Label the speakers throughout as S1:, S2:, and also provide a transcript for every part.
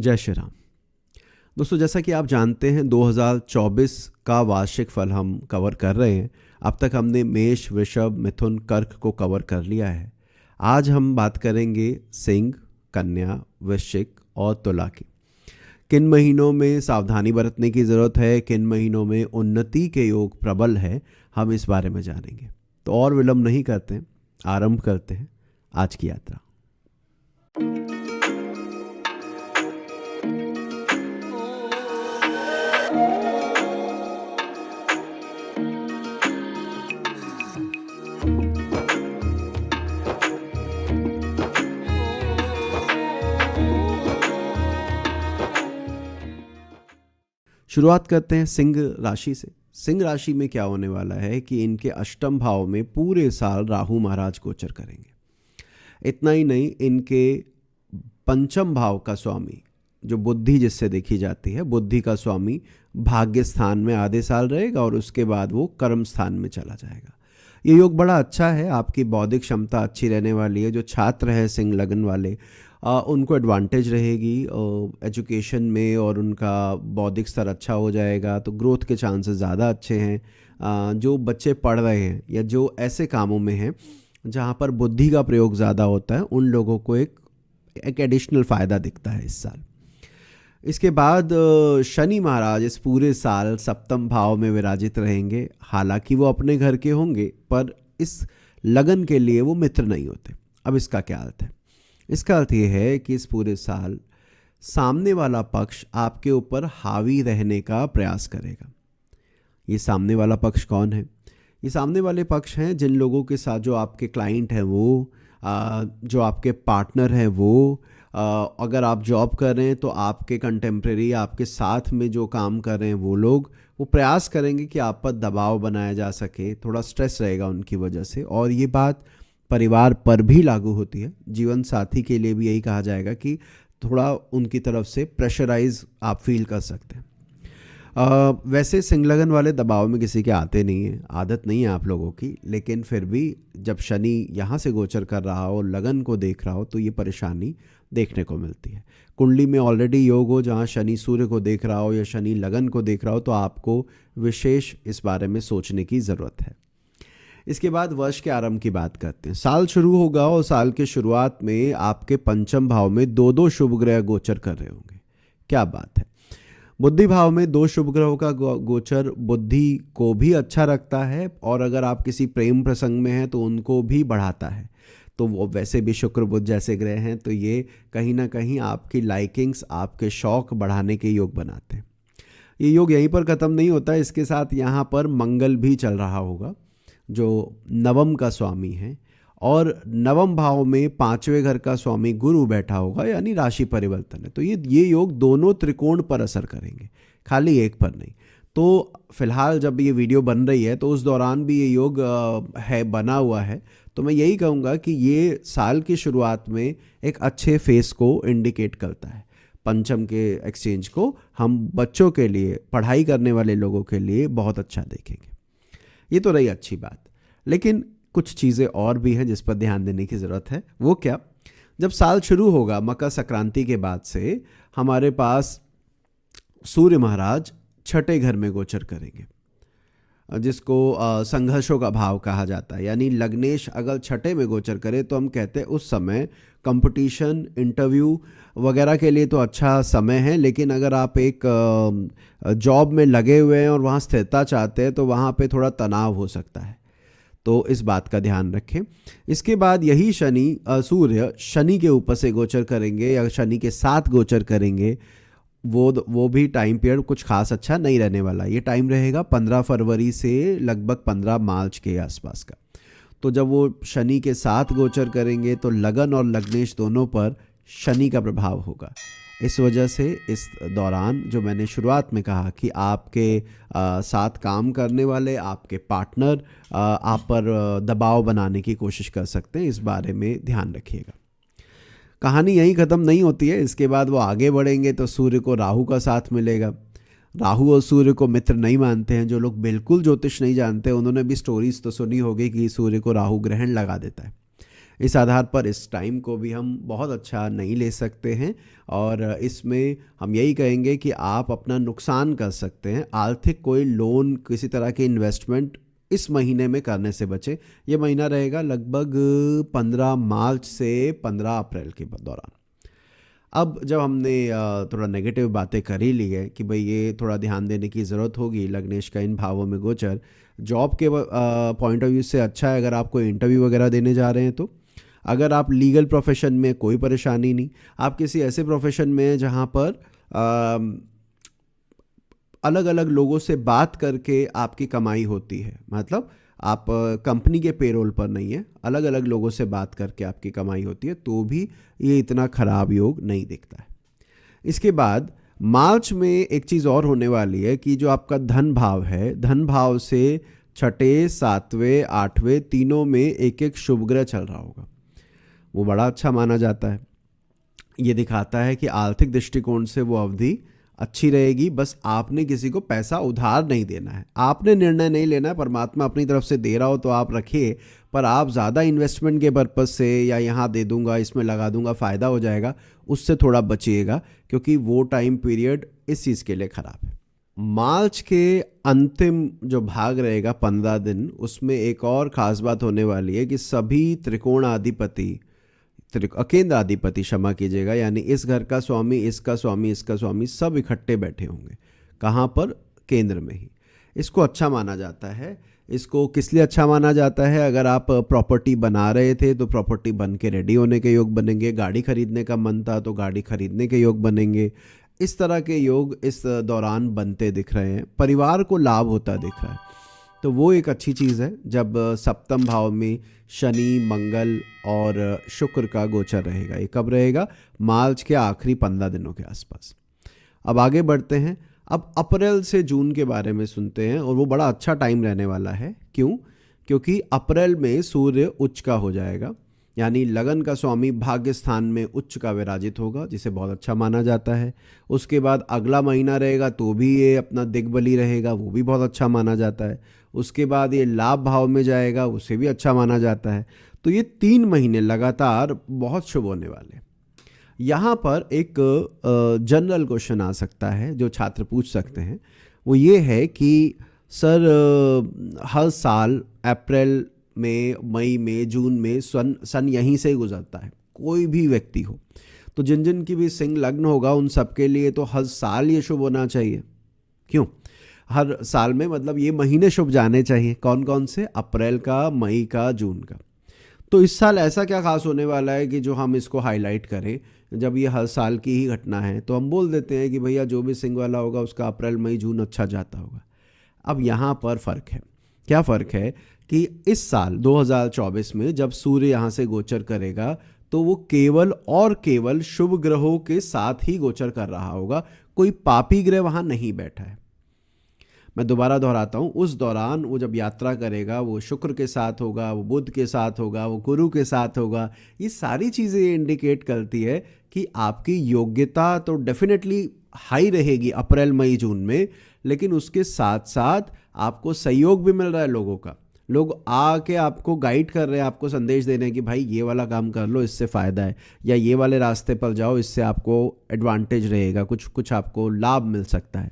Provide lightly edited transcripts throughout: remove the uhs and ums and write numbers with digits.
S1: जय श्री राम। दोस्तों, जैसा कि आप जानते हैं 2024 का वार्षिक फल हम कवर कर रहे हैं। अब तक हमने मेष, वृषभ, मिथुन, कर्क को कवर कर लिया है। आज हम बात करेंगे सिंह, कन्या, वृश्चिक और तुला की। किन महीनों में सावधानी बरतने की ज़रूरत है, किन महीनों में उन्नति के योग प्रबल है, हम इस बारे में जानेंगे। तो और विलंब नहीं करते हैं, आरंभ करते हैं आज की यात्रा। शुरुआत करते हैं सिंह राशि से। सिंह राशि में क्या होने वाला है कि इनके अष्टम भाव में पूरे साल राहु महाराज गोचर करेंगे। इतना ही नहीं, इनके पंचम भाव का स्वामी जो बुद्धि जिससे देखी जाती है, बुद्धि का स्वामी भाग्य स्थान में आधे साल रहेगा और उसके बाद वो कर्म स्थान में चला जाएगा। ये योग बड़ा अच्छा है, आपकी बौद्धिक क्षमता अच्छी रहने वाली है। जो छात्र है सिंह लगन वाले, उनको एडवांटेज रहेगी एजुकेशन में और उनका बौद्धिक स्तर अच्छा हो जाएगा, तो ग्रोथ के चांसेस ज़्यादा अच्छे हैं। जो बच्चे पढ़ रहे हैं या जो ऐसे कामों में हैं जहाँ पर बुद्धि का प्रयोग ज़्यादा होता है, उन लोगों को एक एडिशनल फ़ायदा दिखता है इस साल। इसके बाद शनि महाराज इस पूरे साल सप्तम भाव में विराजित रहेंगे। हालांकि वो अपने घर के होंगे, पर इस लगन के लिए वो मित्र नहीं होते। अब इसका क्या अर्थ है? इसका अर्थ ये है कि इस पूरे साल सामने वाला पक्ष आपके ऊपर हावी रहने का प्रयास करेगा। ये सामने वाला पक्ष कौन है? ये सामने वाले पक्ष हैं जिन लोगों के साथ, जो आपके क्लाइंट हैं वो, जो आपके पार्टनर हैं वो, अगर आप जॉब कर रहे हैं तो आपके कंटेम्प्रेरी, आपके साथ में जो काम कर रहे हैं वो लोग, वो प्रयास करेंगे कि आप पर दबाव बनाया जा सके। थोड़ा स्ट्रेस रहेगा उनकी वजह से, और ये बात परिवार पर भी लागू होती है। जीवन साथी के लिए भी यही कहा जाएगा कि थोड़ा उनकी तरफ से प्रेशराइज आप फील कर सकते हैं। वैसे सिंह लगन वाले दबाव में किसी के आते नहीं हैं, आदत नहीं है आप लोगों की, लेकिन फिर भी जब शनि यहाँ से गोचर कर रहा हो, लगन को देख रहा हो, तो ये परेशानी देखने को मिलती है। कुंडली में ऑलरेडी योग हो जहाँ शनि सूर्य को देख रहा हो या शनि लगन को देख रहा हो, तो आपको विशेष इस बारे में सोचने की ज़रूरत है। इसके बाद वर्ष के आरंभ की बात करते हैं। साल शुरू होगा और साल के शुरुआत में आपके पंचम भाव में दो शुभ ग्रह गोचर कर रहे होंगे। क्या बात है! बुद्धि भाव में 2 शुभ ग्रहों का गोचर बुद्धि को भी अच्छा रखता है, और अगर आप किसी प्रेम प्रसंग में हैं तो उनको भी बढ़ाता है। तो वो वैसे भी शुक्र बुध जैसे ग्रह हैं, तो ये कहीं ना कहीं आपकी लाइकिंग्स, आपके शौक बढ़ाने के योग बनाते हैं। ये योग यहीं पर ख़त्म नहीं होता, इसके साथ यहाँ पर मंगल भी चल रहा होगा जो नवम का स्वामी है, और नवम भाव में 5वें घर का स्वामी गुरु बैठा होगा, यानी राशि परिवर्तन है। तो ये योग दोनों त्रिकोण पर असर करेंगे, खाली एक पर नहीं। तो फिलहाल जब ये वीडियो बन रही है तो उस दौरान भी ये योग बना हुआ है। तो मैं यही कहूँगा कि ये साल की शुरुआत में एक अच्छे फेस को इंडिकेट करता है। पंचम के एक्सचेंज को हम बच्चों के लिए, पढ़ाई करने वाले लोगों के लिए बहुत अच्छा देखेंगे। ये तो रही अच्छी बात, लेकिन कुछ चीज़ें और भी हैं जिस पर ध्यान देने की ज़रूरत है। वो क्या? जब साल शुरू होगा मकर संक्रांति के बाद से, हमारे पास सूर्य महाराज छठे घर में गोचर करेंगे, जिसको संघर्षों का भाव कहा जाता है। यानी लग्नेश अगर छठे में गोचर करे तो हम कहते हैं उस समय कंपटीशन, इंटरव्यू वगैरह के लिए तो अच्छा समय है, लेकिन अगर आप एक जॉब में लगे हुए हैं और वहाँ स्थिरता चाहते हैं तो वहाँ पे थोड़ा तनाव हो सकता है। तो इस बात का ध्यान रखें। इसके बाद यही सूर्य शनि के ऊपर से गोचर करेंगे या शनि के साथ गोचर करेंगे। वो भी टाइम पीरियड कुछ खास अच्छा नहीं रहने वाला। ये टाइम रहेगा 15 फरवरी से लगभग 15 मार्च के आसपास का। तो जब वो शनि के साथ गोचर करेंगे तो लगन और लग्नेश दोनों पर शनि का प्रभाव होगा। इस वजह से इस दौरान जो मैंने शुरुआत में कहा कि आपके साथ काम करने वाले, आपके पार्टनर आप पर दबाव बनाने की कोशिश कर सकते हैं। इस बारे में ध्यान रखिएगा। कहानी यहीं ख़त्म नहीं होती है। इसके बाद वो आगे बढ़ेंगे तो सूर्य को राहु का साथ मिलेगा। राहु और सूर्य को मित्र नहीं मानते हैं। जो लोग बिल्कुल ज्योतिष नहीं जानते, उन्होंने भी स्टोरीज तो सुनी होगी कि सूर्य को राहु ग्रहण लगा देता है। इस आधार पर इस टाइम को भी हम बहुत अच्छा नहीं ले सकते हैं और इसमें हम यही कहेंगे कि आप अपना नुकसान कर सकते हैं। आर्थिक कोई लोन, किसी तरह के इन्वेस्टमेंट इस महीने में करने से बचें। ये महीना रहेगा लगभग 15 मार्च से 15 अप्रैल के दौरान। अब जब हमने थोड़ा नेगेटिव बातें कर ही ली है कि भाई ये थोड़ा ध्यान देने की ज़रूरत होगी, लग्नेश का इन भावों में गोचर जॉब के पॉइंट ऑफ व्यू से अच्छा है अगर आप कोई इंटरव्यू वगैरह देने जा रहे हैं तो। अगर आप लीगल प्रोफेशन में, कोई परेशानी नहीं। आप किसी ऐसे प्रोफेशन में हैं जहाँ पर अलग अलग लोगों से बात करके आपकी कमाई होती है, मतलब आप कंपनी के पेरोल पर नहीं है, अलग अलग लोगों से बात करके आपकी कमाई होती है, तो भी ये इतना खराब योग नहीं दिखता है। इसके बाद मार्च में एक चीज़ और होने वाली है कि जो आपका धन भाव है, धन भाव से 6, 7वें, 8वें तीनों में एक एक शुभ ग्रह चल रहा होगा। वो बड़ा अच्छा माना जाता है। ये दिखाता है कि आर्थिक दृष्टिकोण से वो अवधि अच्छी रहेगी। बस आपने किसी को पैसा उधार नहीं देना है, आपने निर्णय नहीं लेना है। परमात्मा अपनी तरफ से दे रहा हो तो आप रखिए, पर आप ज़्यादा इन्वेस्टमेंट के पर्पज़ से या यहाँ दे दूंगा, इसमें लगा दूंगा, फ़ायदा हो जाएगा, उससे थोड़ा बचिएगा, क्योंकि वो टाइम पीरियड इस चीज़ के लिए ख़राब है। मार्च के अंतिम जो भाग रहेगा 15 दिन, उसमें एक और ख़ास बात होने वाली है कि सभी त्रिकोणाधिपति, केंद्राधिपति क्षमा कीजिएगा, यानी इस घर का स्वामी, इसका स्वामी, इसका स्वामी, सब इकट्ठे बैठे होंगे। कहाँ पर? केंद्र में ही। इसको अच्छा माना जाता है। इसको किस लिए अच्छा माना जाता है? अगर आप प्रॉपर्टी बना रहे थे तो प्रॉपर्टी बन के रेडी होने के योग बनेंगे, गाड़ी खरीदने का मन था तो गाड़ी खरीदने के योग बनेंगे। इस तरह के योग इस दौरान बनते दिख रहे हैं, परिवार को लाभ होता दिख रहा है। तो वो एक अच्छी चीज़ है जब सप्तम भाव में शनि, मंगल और शुक्र का गोचर रहेगा। ये कब रहेगा? मार्च के आखिरी 15 दिनों के आसपास। अब आगे बढ़ते हैं। अब अप्रैल से जून के बारे में सुनते हैं, और वो बड़ा अच्छा टाइम रहने वाला है। क्यों? क्योंकि अप्रैल में सूर्य उच्च का हो जाएगा, यानी लगन का स्वामी भाग्य स्थान में उच्च का विराजित होगा, जिसे बहुत अच्छा माना जाता है। उसके बाद अगला महीना रहेगा तो भी ये अपना दिग्बली रहेगा, वो भी बहुत अच्छा माना जाता है। उसके बाद ये लाभ भाव में जाएगा, उसे भी अच्छा माना जाता है। तो ये 3 महीने लगातार बहुत शुभ होने वाले। यहाँ पर एक जनरल क्वेश्चन आ सकता है जो छात्र पूछ सकते हैं, वो ये है कि सर हर साल अप्रैल में, मई में, जून में सन यहीं से ही गुजरता है, कोई भी व्यक्ति हो, तो जिन जिन की भी सिंह लग्न होगा उन सबके लिए तो हर साल ये शुभ होना चाहिए। क्यों? हर साल में मतलब ये महीने शुभ जाने चाहिए। कौन कौन से? अप्रैल का, मई का, जून का। तो इस साल ऐसा क्या खास होने वाला है कि जो हम इसको हाईलाइट करें? जब ये हर साल की ही घटना है तो हम बोल देते हैं कि भैया जो भी सिंह वाला होगा उसका अप्रैल, मई, जून अच्छा जाता होगा। अब यहाँ पर फ़र्क है। क्या फ़र्क है कि इस साल 2024 में जब सूर्य यहाँ से गोचर करेगा तो वो केवल और केवल शुभ ग्रहों के साथ ही गोचर कर रहा होगा, कोई पापी ग्रह वहाँ नहीं बैठा है। मैं दोबारा दोहराता हूँ, उस दौरान वो जब यात्रा करेगा वो शुक्र के साथ होगा, वो बुध के साथ होगा, वो गुरु के साथ होगा। ये सारी चीज़ें इंडिकेट करती है कि आपकी योग्यता तो डेफिनेटली हाई रहेगी अप्रैल, मई, जून में, लेकिन उसके साथ साथ आपको सहयोग भी मिल रहा है लोगों का। लोग आके आपको गाइड कर रहे हैं, आपको संदेश दे रहे हैं कि भाई ये वाला काम कर लो, इससे फ़ायदा है, या ये वाले रास्ते पर जाओ, इससे आपको एडवांटेज रहेगा, कुछ आपको लाभ मिल सकता है।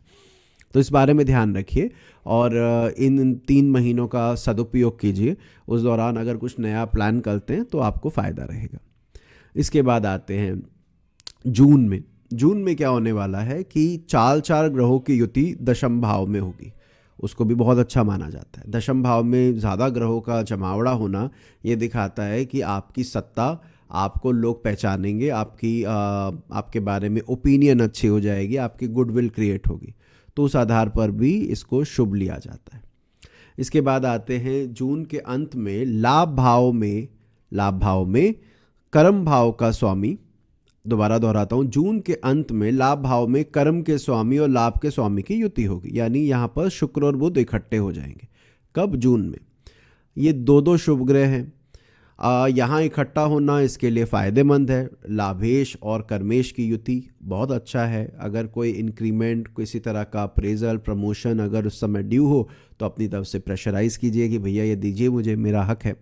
S1: तो इस बारे में ध्यान रखिए और इन 3 महीनों का सदुपयोग कीजिए। उस दौरान अगर कुछ नया प्लान करते हैं तो आपको फ़ायदा रहेगा। इसके बाद आते हैं जून में। जून में क्या होने वाला है कि 4 ग्रहों की युति दशम भाव में होगी, उसको भी बहुत अच्छा माना जाता है। दशम भाव में ज़्यादा ग्रहों का जमावड़ा होना ये दिखाता है कि आपकी सत्ता, आपको लोग पहचानेंगे, आपके बारे में ओपिनियन अच्छी हो जाएगी, आपकी गुडविल क्रिएट होगी, तो उस आधार पर भी इसको शुभ लिया जाता है। इसके बाद आते हैं जून के अंत में लाभ भाव में कर्म भाव का स्वामी, दोबारा दोहराता हूँ, जून के अंत में लाभ भाव में कर्म के स्वामी और लाभ के स्वामी की युति होगी, यानी यहाँ पर शुक्र और बुध इकट्ठे हो जाएंगे। कब? जून में। ये 2 शुभ ग्रह हैं। यहाँ इकट्ठा होना इसके लिए फ़ायदेमंद है। लाभेश और कर्मेश की युति बहुत अच्छा है। अगर कोई इंक्रीमेंट, किसी तरह का अप्रेजल, प्रमोशन अगर उस समय ड्यू हो तो अपनी तरफ से प्रेशराइज़ कीजिए कि भैया ये दीजिए मुझे, मेरा हक है।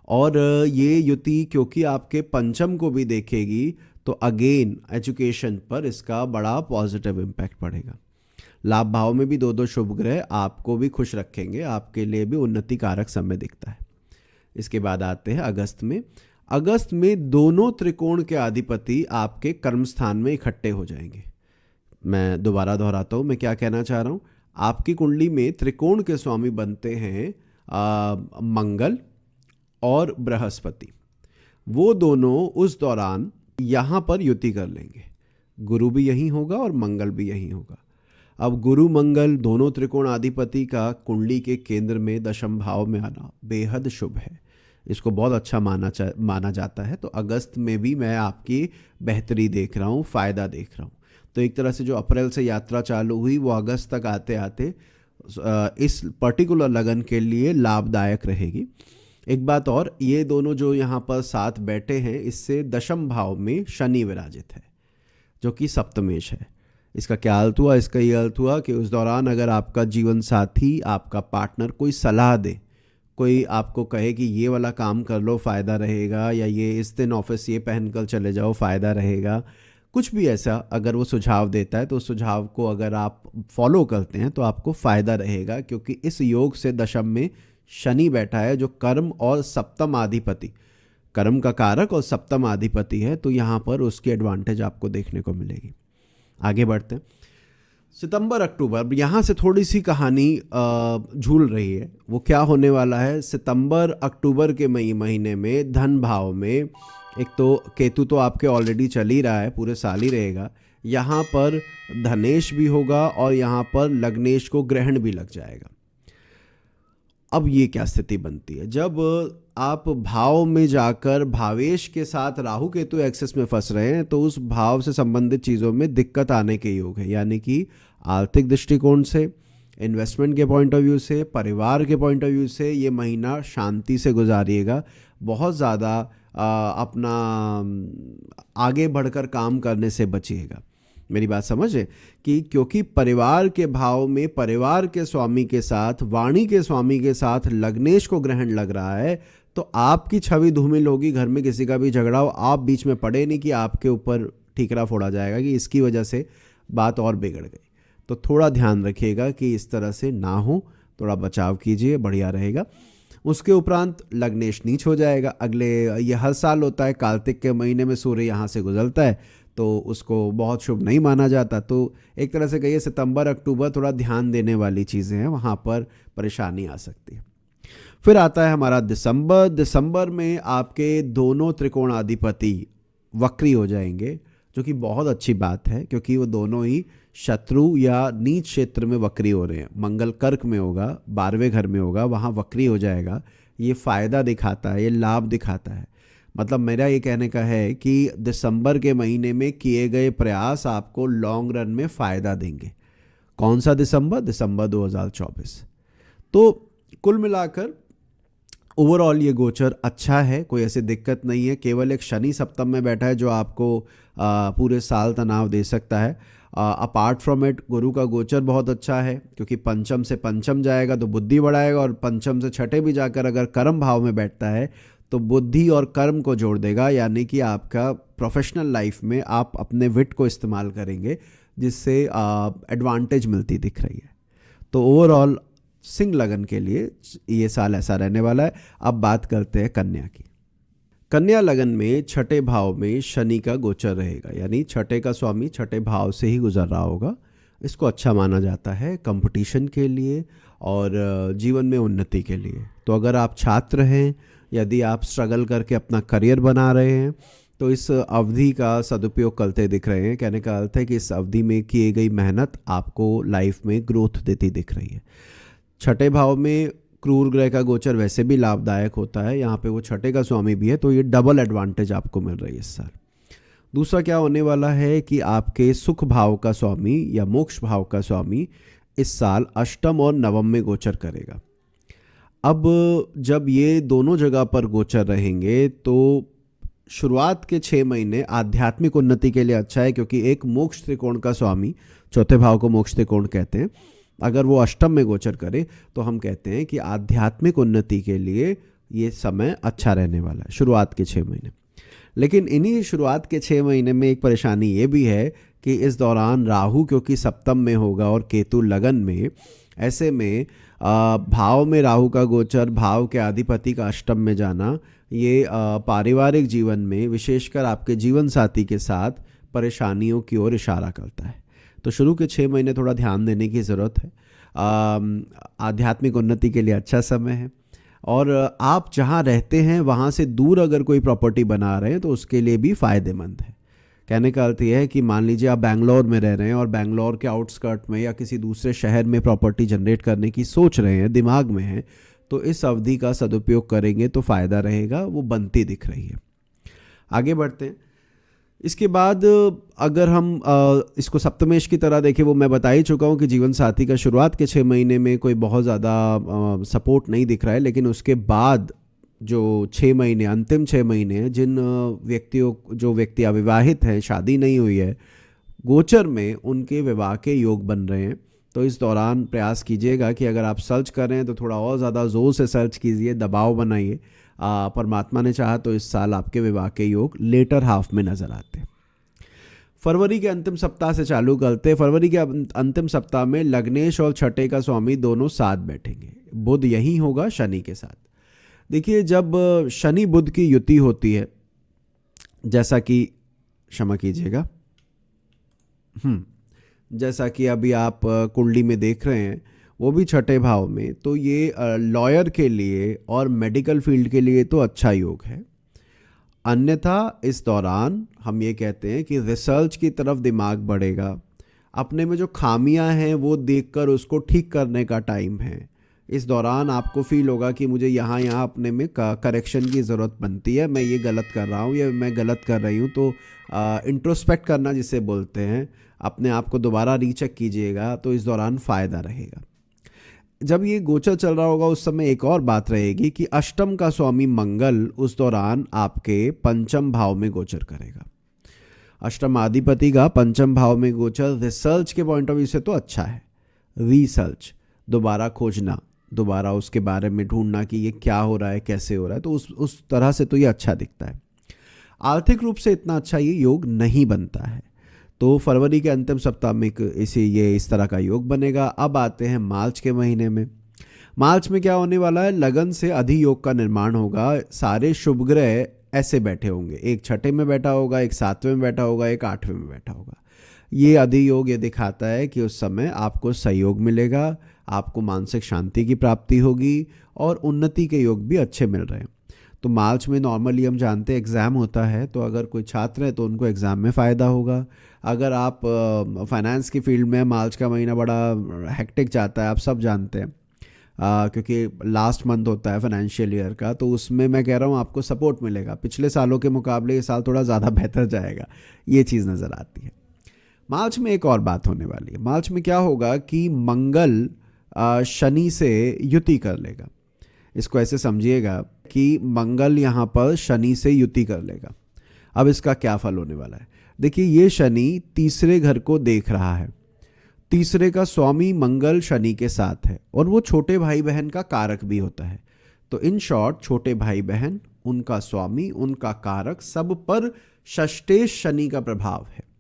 S1: और ये युति क्योंकि आपके पंचम को भी देखेगी तो अगेन एजुकेशन पर इसका बड़ा पॉजिटिव इम्पैक्ट पड़ेगा। लाभ भाव में भी दो दो शुभ ग्रह आपको भी खुश रखेंगे, आपके लिए भी उन्नति कारक समय दिखता है। इसके बाद आते हैं अगस्त में। अगस्त में दोनों त्रिकोण के अधिपति आपके कर्म स्थान में इकट्ठे हो जाएंगे। मैं दोबारा दोहराता हूँ, मैं क्या कहना चाह रहा हूँ। आपकी कुंडली में त्रिकोण के स्वामी बनते हैं मंगल और बृहस्पति। वो दोनों उस दौरान यहाँ पर युति कर लेंगे। गुरु भी यहीं होगा और मंगल भी यहीं होगा। अब गुरु मंगल दोनों त्रिकोण अधिपति का कुंडली के केंद्र में दशम भाव में आना बेहद शुभ है। इसको बहुत अच्छा माना जाता है। तो अगस्त में भी मैं आपकी बेहतरी देख रहा हूँ, फ़ायदा देख रहा हूँ। तो एक तरह से जो अप्रैल से यात्रा चालू हुई वो अगस्त तक आते आते इस पर्टिकुलर लगन के लिए लाभदायक रहेगी। एक बात और, ये दोनों जो यहाँ पर साथ बैठे हैं इससे दशम भाव में शनि विराजित है जो कि सप्तमेश है। इसका क्या अर्थ हुआ? इसका ये अर्थ हुआ कि उस दौरान अगर आपका जीवन साथी, आपका पार्टनर कोई सलाह दे, कोई आपको कहे कि ये वाला काम कर लो फ़ायदा रहेगा, या ये इस दिन ऑफिस ये पहनकर चले जाओ फ़ायदा रहेगा, कुछ भी ऐसा अगर वो सुझाव देता है तो उस सुझाव को अगर आप फॉलो करते हैं तो आपको फ़ायदा रहेगा। क्योंकि इस योग से दशम में शनि बैठा है जो कर्म और सप्तम अधिपति, कर्म का कारक और सप्तम अधिपति है। तो यहाँ पर उसकी एडवांटेज आपको देखने को मिलेगी। आगे बढ़ते हैं। सितंबर अक्टूबर, यहाँ से थोड़ी सी कहानी झूल रही है। वो क्या होने वाला है? सितंबर अक्टूबर के महीने में धन भाव में एक तो केतु तो आपके ऑलरेडी चल ही रहा है, पूरे साल ही रहेगा। यहाँ पर धनेश भी होगा और यहाँ पर लग्नेश को ग्रहण भी लग जाएगा। अब ये क्या स्थिति बनती है? जब आप भाव में जाकर भावेश के साथ राहु केतु एक्सेस में फंस रहे हैं तो उस भाव से संबंधित चीज़ों में दिक्कत आने के योग है। यानी कि आर्थिक दृष्टिकोण से, इन्वेस्टमेंट के पॉइंट ऑफ व्यू से, परिवार के पॉइंट ऑफ व्यू से ये महीना शांति से गुजारिएगा। बहुत ज़्यादा अपना आगे बढ़कर काम करने से बचिएगा। मेरी बात समझे कि क्योंकि परिवार के भाव में परिवार के स्वामी के साथ, वाणी के स्वामी के साथ लग्नेश को ग्रहण लग रहा है तो आपकी छवि धूमिल होगी। घर में किसी का भी झगड़ा हो, आप बीच में पड़े नहीं कि आपके ऊपर ठीकरा फोड़ा जाएगा कि इसकी वजह से बात और बिगड़ गई। तो थोड़ा ध्यान रखिएगा कि इस तरह से ना हो, थोड़ा बचाव कीजिए, बढ़िया रहेगा। उसके उपरांत लग्नेश नीच हो जाएगा। अगले, ये हर साल होता है, कार्तिक के महीने में सूर्य यहाँ से गुजरता है तो उसको बहुत शुभ नहीं माना जाता। तो एक तरह से कहिए सितंबर अक्टूबर थोड़ा ध्यान देने वाली चीज़ें हैं, वहाँ पर परेशानी आ सकती है। फिर आता है हमारा दिसंबर। दिसंबर में आपके दोनों त्रिकोणाधिपति वक्री हो जाएंगे, जो कि बहुत अच्छी बात है क्योंकि वो दोनों ही शत्रु या नीच क्षेत्र में वक्री हो रहे हैं। मंगल कर्क में होगा, 12वें घर में होगा, वहाँ वक्री हो जाएगा। ये फ़ायदा दिखाता है, ये लाभ दिखाता है। मतलब मेरा ये कहने का है कि दिसंबर के महीने में किए गए प्रयास आपको लॉन्ग रन में फ़ायदा देंगे। कौन सा दिसंबर? दिसंबर 2024। तो कुल मिलाकर ओवरऑल ये गोचर अच्छा है, कोई ऐसी दिक्कत नहीं है। केवल एक शनि सप्तम में बैठा है जो आपको पूरे साल तनाव दे सकता है। अपार्ट फ्रॉम इट गुरु का गोचर बहुत अच्छा है क्योंकि पंचम से पंचम जाएगा तो बुद्धि बढ़ाएगा, और पंचम से छठे भी जाकर अगर कर्म भाव में बैठता है तो बुद्धि और कर्म को जोड़ देगा। यानी कि आपका प्रोफेशनल लाइफ में आप अपने विट को इस्तेमाल करेंगे जिससे एडवांटेज मिलती दिख रही है। तो ओवरऑल सिंह लगन के लिए ये साल ऐसा रहने वाला है। अब बात करते हैं कन्या की। कन्या लगन में छठे भाव में शनि का गोचर रहेगा, यानी छठे का स्वामी छठे भाव से ही गुजर रहा होगा। इसको अच्छा माना जाता है कंपटीशन के लिए और जीवन में उन्नति के लिए। तो अगर आप छात्र हैं, यदि आप स्ट्रगल करके अपना करियर बना रहे हैं तो इस अवधि का सदुपयोग करते दिख रहे हैं। कहने का अर्थ है कि इस अवधि में की गई मेहनत आपको लाइफ में ग्रोथ देती दिख रही है। छठे भाव में क्रूर ग्रह का गोचर वैसे भी लाभदायक होता है, यहाँ पे वो छठे का स्वामी भी है, तो ये डबल एडवांटेज आपको मिल रही है इस साल। दूसरा क्या होने वाला है कि आपके सुख भाव का स्वामी या मोक्ष भाव का स्वामी इस साल अष्टम और नवम में गोचर करेगा। अब जब ये दोनों जगह पर गोचर रहेंगे तो शुरुआत के 6 महीने आध्यात्मिक उन्नति के लिए अच्छा है, क्योंकि एक मोक्ष त्रिकोण का स्वामी, चौथे भाव को मोक्ष त्रिकोण कहते हैं, अगर वो अष्टम में गोचर करे तो हम कहते हैं कि आध्यात्मिक उन्नति के लिए ये समय अच्छा रहने वाला है, शुरुआत के 6 महीने। लेकिन इन्हीं शुरुआत के 6 महीने में एक परेशानी ये भी है कि इस दौरान राहु क्योंकि सप्तम में होगा और केतु लगन में, ऐसे में भाव में राहु का गोचर, भाव के अधिपति का अष्टम में जाना, ये पारिवारिक जीवन में विशेषकर आपके जीवन साथी के साथ परेशानियों की ओर इशारा करता है। तो शुरू के 6 महीने थोड़ा ध्यान देने की ज़रूरत है। आध्यात्मिक उन्नति के लिए अच्छा समय है, और आप जहाँ रहते हैं वहाँ से दूर अगर कोई प्रॉपर्टी बना रहे हैं तो उसके लिए भी फ़ायदेमंद है। कहने का अर्थ यह है कि मान लीजिए आप बैंगलोर में रह रहे हैं और बैंगलोर के आउटस्कर्ट में या किसी दूसरे शहर में प्रॉपर्टी जनरेट करने की सोच रहे हैं, दिमाग में है, तो इस अवधि का सदुपयोग करेंगे तो फ़ायदा रहेगा, वो बनती दिख रही है। आगे बढ़ते हैं। इसके बाद अगर हम इसको सप्तमेश की तरह देखें, वो मैं बता ही चुका हूँ कि जीवन साथी का शुरुआत के 6 महीने में कोई बहुत ज़्यादा सपोर्ट नहीं दिख रहा है, लेकिन उसके बाद जो 6 महीने, अंतिम 6 महीने हैं, जो व्यक्ति अविवाहित हैं, शादी नहीं हुई है, गोचर में उनके विवाह के योग बन रहे हैं। तो इस दौरान प्रयास कीजिएगा कि अगर आप सर्च कर रहे हैं तो थोड़ा और ज़्यादा ज़ोर से सर्च कीजिए, दबाव बनाइए। परमात्मा ने चाहा तो इस साल आपके विवाह के योग लेटर हाफ में नजर आते हैं। फरवरी के अंतिम सप्ताह से चालू करते हैं। फरवरी के अंतिम सप्ताह में लग्नेश और छठे का स्वामी दोनों साथ बैठेंगे। बुध यहीं होगा शनि के साथ। देखिए, जब शनि बुध की युति होती है, जैसा कि क्षमा कीजिएगा, जैसा कि अभी आप कुंडली में देख रहे हैं, वो भी छठे भाव में, तो ये लॉयर के लिए और मेडिकल फील्ड के लिए तो अच्छा योग है। अन्यथा इस दौरान हम ये कहते हैं कि रिसर्च की तरफ दिमाग बढ़ेगा। अपने में जो खामियां हैं वो देखकर उसको ठीक करने का टाइम है। इस दौरान आपको फील होगा कि मुझे यहाँ अपने में करेक्शन की ज़रूरत बनती है, मैं ये गलत कर रहा हूँ या मैं गलत कर रही हूँ। तो इंट्रोस्पेक्ट करना जिसे बोलते हैं, अपने आप को दोबारा रीचेक कीजिएगा, तो इस दौरान फ़ायदा रहेगा। जब ये गोचर चल रहा होगा उस समय एक और बात रहेगी कि अष्टम का स्वामी मंगल उस दौरान आपके पंचम भाव में गोचर करेगा। अष्टम अधिपति का पंचम भाव में गोचर रिसर्च के पॉइंट ऑफ व्यू से तो अच्छा है। रिसर्च, दोबारा खोजना, दोबारा उसके बारे में ढूंढना कि ये क्या हो रहा है, कैसे हो रहा है, तो उस तरह से तो ये अच्छा दिखता है। आर्थिक रूप से इतना अच्छा ये योग नहीं बनता है। तो फरवरी के अंतिम सप्ताह में इस तरह का योग बनेगा। अब आते हैं मार्च के महीने में। मार्च में क्या होने वाला है? लगन से अधियोग का निर्माण होगा। सारे शुभ ग्रह ऐसे बैठे होंगे, एक छठे में बैठा होगा, एक सातवें में बैठा होगा, एक आठवें में बैठा होगा। ये अधियोग ये दिखाता है कि उस समय आपको सहयोग मिलेगा, आपको मानसिक शांति की प्राप्ति होगी और उन्नति के योग भी अच्छे मिल रहे हैं। तो मार्च में नॉर्मली हम जानते हैं एग्ज़ाम होता है, तो अगर कोई छात्र है तो उनको एग्ज़ाम में फ़ायदा होगा। अगर आप फाइनेंस की फील्ड में, मार्च का महीना बड़ा हेक्टिक जाता है, आप सब जानते हैं, क्योंकि लास्ट मंथ होता है फाइनेंशियल ईयर का, तो उसमें मैं कह रहा हूँ आपको सपोर्ट मिलेगा। पिछले सालों के मुकाबले ये साल थोड़ा ज़्यादा बेहतर जाएगा, ये चीज़ नज़र आती है। मार्च में एक और बात होने वाली है। मार्च में क्या होगा कि मंगल शनि से युति कर लेगा। इसको ऐसे समझिएगा कि मंगल यहाँ पर शनि से युति कर लेगा। अब इसका क्या फल होने वाला है? देखिए, ये शनि तीसरे घर को देख रहा है। तीसरे का स्वामी मंगल शनि के साथ है और वो छोटे भाई बहन का कारक भी होता है। तो इन शॉर्ट, छोटे भाई बहन, उनका स्वामी, उनका कारक, सब पर षष्ठेश शनि का प्रभाव है।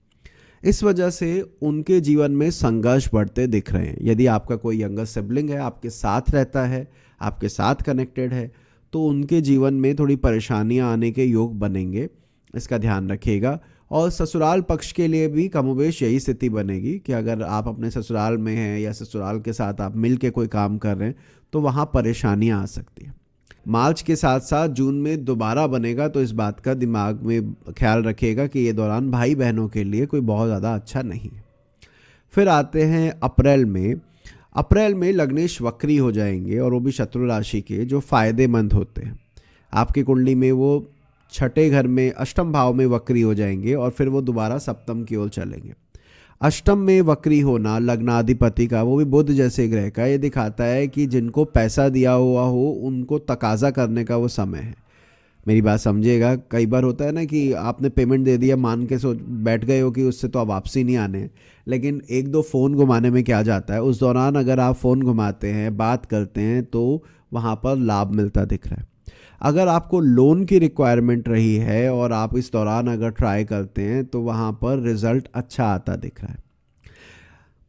S1: इस वजह से उनके जीवन में संघर्ष बढ़ते दिख रहे हैं। यदि आपका कोई यंगर सिबलिंग है, आपके साथ रहता है, आपके साथ कनेक्टेड है, तो उनके जीवन में थोड़ी परेशानियां आने के योग बनेंगे, इसका ध्यान रखिएगा। और ससुराल पक्ष के लिए भी कमोबेश यही स्थिति बनेगी कि अगर आप अपने ससुराल में हैं या ससुराल के साथ आप मिल के कोई काम कर रहे हैं तो वहाँ परेशानियाँ आ सकती हैं। मार्च के साथ साथ जून में दोबारा बनेगा, तो इस बात का दिमाग में ख्याल रखिएगा कि ये दौरान भाई बहनों के लिए कोई बहुत ज़्यादा अच्छा नहीं है। फिर आते हैं अप्रैल में। अप्रैल में लग्नेश वक्री हो जाएंगे और वो भी शत्रु राशि के, जो फ़ायदेमंद होते हैं। आपकी कुंडली में वो छठे घर में अष्टम भाव में वक्री हो जाएंगे और फिर वो दोबारा सप्तम की ओर चलेंगे। अष्टम में वक्री होना लग्नाधिपति का, वो भी बुध जैसे ग्रह का, ये दिखाता है कि जिनको पैसा दिया हुआ हो उनको तकाजा करने का वो समय है। मेरी बात समझिएगा, कई बार होता है ना कि आपने पेमेंट दे दिया, मान के बैठ गए हो कि उससे तो अब वापसी नहीं आने, लेकिन एक दो फ़ोन घुमाने में क्या जाता है। उस दौरान अगर आप फ़ोन घुमाते हैं, बात करते हैं, तो वहाँ पर लाभ मिलता दिख रहा है। अगर आपको लोन की रिक्वायरमेंट रही है और आप इस दौरान अगर ट्राई करते हैं तो वहाँ पर रिजल्ट अच्छा आता दिख रहा है।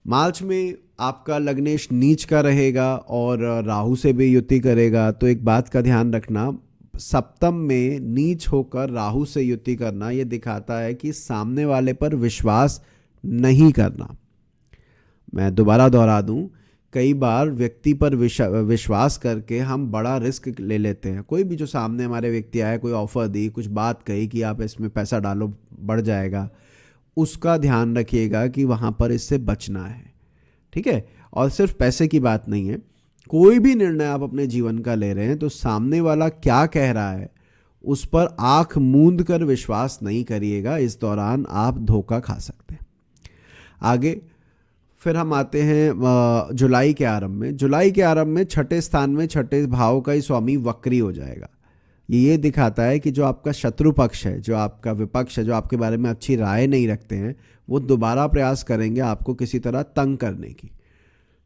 S1: मार्च में आपका लग्नेश नीच का रहेगा और राहु से भी युति करेगा, तो एक बात का ध्यान रखना, सप्तम में नीच होकर राहु से युति करना ये दिखाता है कि सामने वाले पर विश्वास नहीं करना। मैं दोबारा दोहरा दूं, कई बार व्यक्ति पर विश्वास करके हम बड़ा रिस्क ले लेते हैं। कोई भी जो सामने हमारे व्यक्ति आया, कोई ऑफर दी, कुछ बात कही कि आप इसमें पैसा डालो बढ़ जाएगा, उसका ध्यान रखिएगा कि वहाँ पर इससे बचना है, ठीक है। और सिर्फ पैसे की बात नहीं है, कोई भी निर्णय आप अपने जीवन का ले रहे हैं तो सामने वाला क्या कह रहा है उस पर आंख मूंद कर विश्वास नहीं करिएगा, इस दौरान आप धोखा खा सकते हैं। आगे फिर हम आते हैं जुलाई के आरंभ में। जुलाई के आरंभ में छठे स्थान में छठे भाव का ही स्वामी वक्री हो जाएगा। ये दिखाता है कि जो आपका शत्रु पक्ष है, जो आपका विपक्ष है, जो आपके बारे में अच्छी राय नहीं रखते हैं, वो दोबारा प्रयास करेंगे आपको किसी तरह तंग करने की,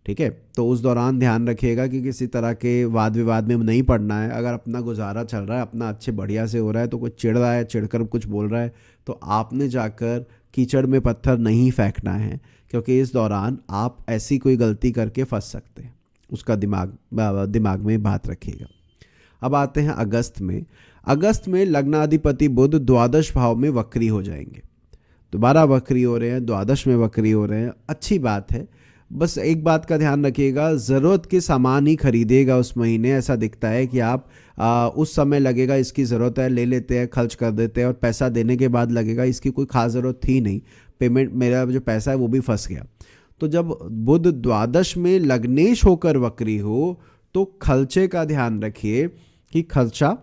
S1: ठीक है। तो उस दौरान ध्यान रखिएगा कि किसी तरह के वाद विवाद में नहीं पड़ना है। अगर अपना गुजारा चल रहा है, अपना अच्छे बढ़िया से हो रहा है, तो कोई चिढ़ रहा है, चिढ़कर कुछ बोल रहा है, तो आपने जाकर कीचड़ में पत्थर नहीं फेंकना है, क्योंकि इस दौरान आप ऐसी कोई गलती करके फंस सकते हैं। उसका दिमाग में बात रखिएगा। अब आते हैं अगस्त में। अगस्त में लग्नाधिपति बुध द्वादश भाव में वक्री हो जाएंगे, दोबारा वक्री हो रहे हैं, द्वादश में वक्री हो रहे हैं, अच्छी बात है। बस एक बात का ध्यान रखिएगा, ज़रूरत के सामान ही खरीदेगा उस महीने। ऐसा दिखता है कि आप उस समय लगेगा इसकी ज़रूरत है, ले लेते हैं, खर्च कर देते हैं, और पैसा देने के बाद लगेगा इसकी कोई खास ज़रूरत थी नहीं, पेमेंट मेरा जो पैसा है वो भी फंस गया। तो जब बुध द्वादश में लग्नेश होकर वक्री हो तो खर्चे का ध्यान रखिए कि खर्चा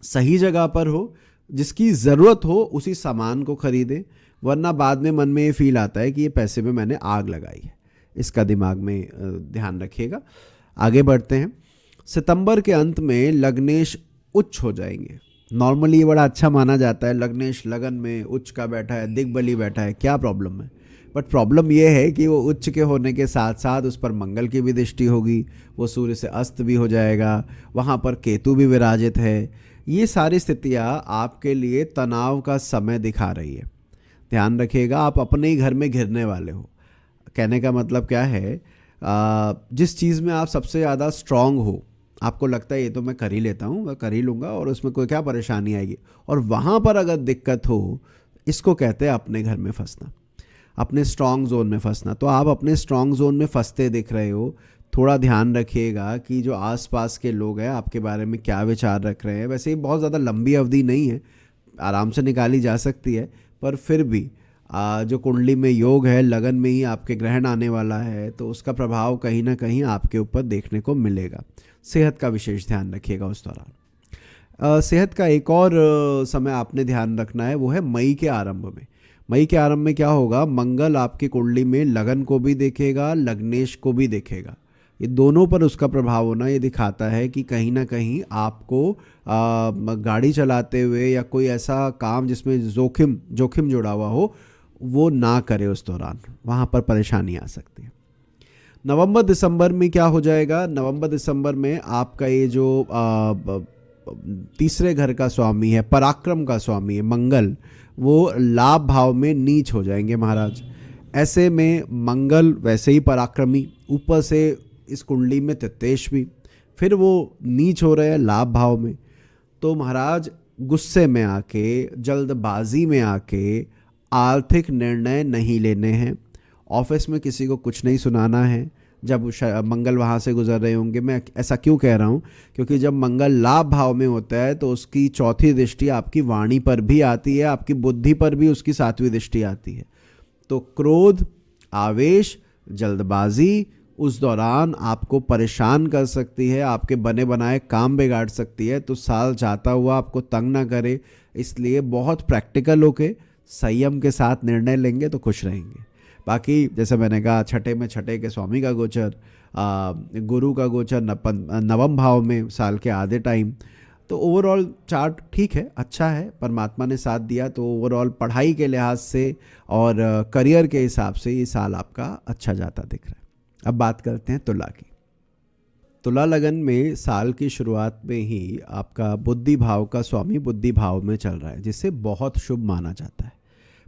S1: सही जगह पर हो, जिसकी ज़रूरत हो उसी सामान को खरीदें, वरना बाद में मन में ये फील आता है कि ये पैसे में मैंने आग लगाई है। इसका दिमाग में ध्यान रखिएगा। आगे बढ़ते हैं। सितंबर के अंत में लग्नेश उच्च हो जाएंगे। नॉर्मली ये बड़ा अच्छा माना जाता है, लग्नेश लगन में उच्च का बैठा है, दिग्बली बैठा है, क्या प्रॉब्लम है? बट प्रॉब्लम ये है कि वो उच्च के होने के साथ साथ उस पर मंगल की भी दृष्टि होगी, वो सूर्य से अस्त भी हो जाएगा, वहाँ पर केतु भी विराजित है। ये सारी स्थितियाँ आपके लिए तनाव का समय दिखा रही है। ध्यान रखिएगा, आप अपने ही घर में घिरने वाले हो। कहने का मतलब क्या है, जिस चीज़ में आप सबसे ज़्यादा स्ट्रांग हो, आपको लगता है ये तो मैं कर ही लेता हूँ, मैं कर ही लूँगा और उसमें कोई क्या परेशानी आएगी, और वहाँ पर अगर दिक्कत हो, इसको कहते हैं अपने घर में फंसना, अपने स्ट्रांग जोन में फंसना। तो आप अपने स्ट्रांग जोन में फंसते दिख रहे हो। थोड़ा ध्यान रखिएगा कि जो आसपास के लोग हैं आपके बारे में क्या विचार रख रहे हैं। वैसे ही बहुत ज़्यादा लंबी अवधि नहीं है, आराम से निकाली जा सकती है, पर फिर भी जो कुंडली में योग है, लगन में ही आपके ग्रहण आने वाला है, तो उसका प्रभाव कहीं ना कहीं आपके ऊपर देखने को मिलेगा। सेहत का विशेष ध्यान रखिएगा उस दौरान। सेहत का एक और समय आपने ध्यान रखना है, वो है मई के आरंभ में। मई के आरंभ में क्या होगा, मंगल आपकी कुंडली में लगन को भी देखेगा, लग्नेश को भी देखेगा। ये दोनों पर उसका प्रभाव होना ये दिखाता है कि कहीं ना कहीं आपको गाड़ी चलाते हुए या कोई ऐसा काम जिसमें जोखिम जुड़ा हुआ हो, वो ना करे उस दौरान, वहाँ पर परेशानी आ सकती है। नवंबर दिसंबर में क्या हो जाएगा, नवंबर दिसंबर में आपका ये जो तीसरे घर का स्वामी है, पराक्रम का स्वामी है मंगल, वो लाभ भाव में नीच हो जाएंगे महाराज। ऐसे में मंगल वैसे ही पराक्रमी, ऊपर से इस कुंडली में तितेश भी, फिर वो नीच हो रहे हैं लाभ भाव में। तो महाराज गुस्से में आके, जल्दबाजी में आके आर्थिक निर्णय नहीं लेने हैं। ऑफिस में किसी को कुछ नहीं सुनाना है जब मंगल वहाँ से गुजर रहे होंगे। मैं ऐसा क्यों कह रहा हूँ, क्योंकि जब मंगल लाभ भाव में होता है तो उसकी चौथी दृष्टि आपकी वाणी पर भी आती है, आपकी बुद्धि पर भी उसकी सातवीं दृष्टि आती है। तो क्रोध, आवेश, जल्दबाजी उस दौरान आपको परेशान कर सकती है, आपके बने बनाए काम बिगाड़ सकती है। तो साल जाता हुआ आपको तंग ना करे, इसलिए बहुत प्रैक्टिकल होके संयम के साथ निर्णय लेंगे तो खुश रहेंगे। बाकी जैसे मैंने कहा, छठे में छठे के स्वामी का गोचर, गुरु का गोचर नवम भाव में साल के आधे टाइम, तो ओवरऑल चार्ट ठीक है, अच्छा है, परमात्मा ने साथ दिया। तो ओवरऑल पढ़ाई के लिहाज से और करियर के हिसाब से ये साल आपका अच्छा जाता दिख रहा है। अब बात करते हैं तुला की। तुला लगन में साल की शुरुआत में ही आपका बुद्धि भाव का स्वामी बुद्धि भाव में चल रहा है, जिससे बहुत शुभ माना जाता है।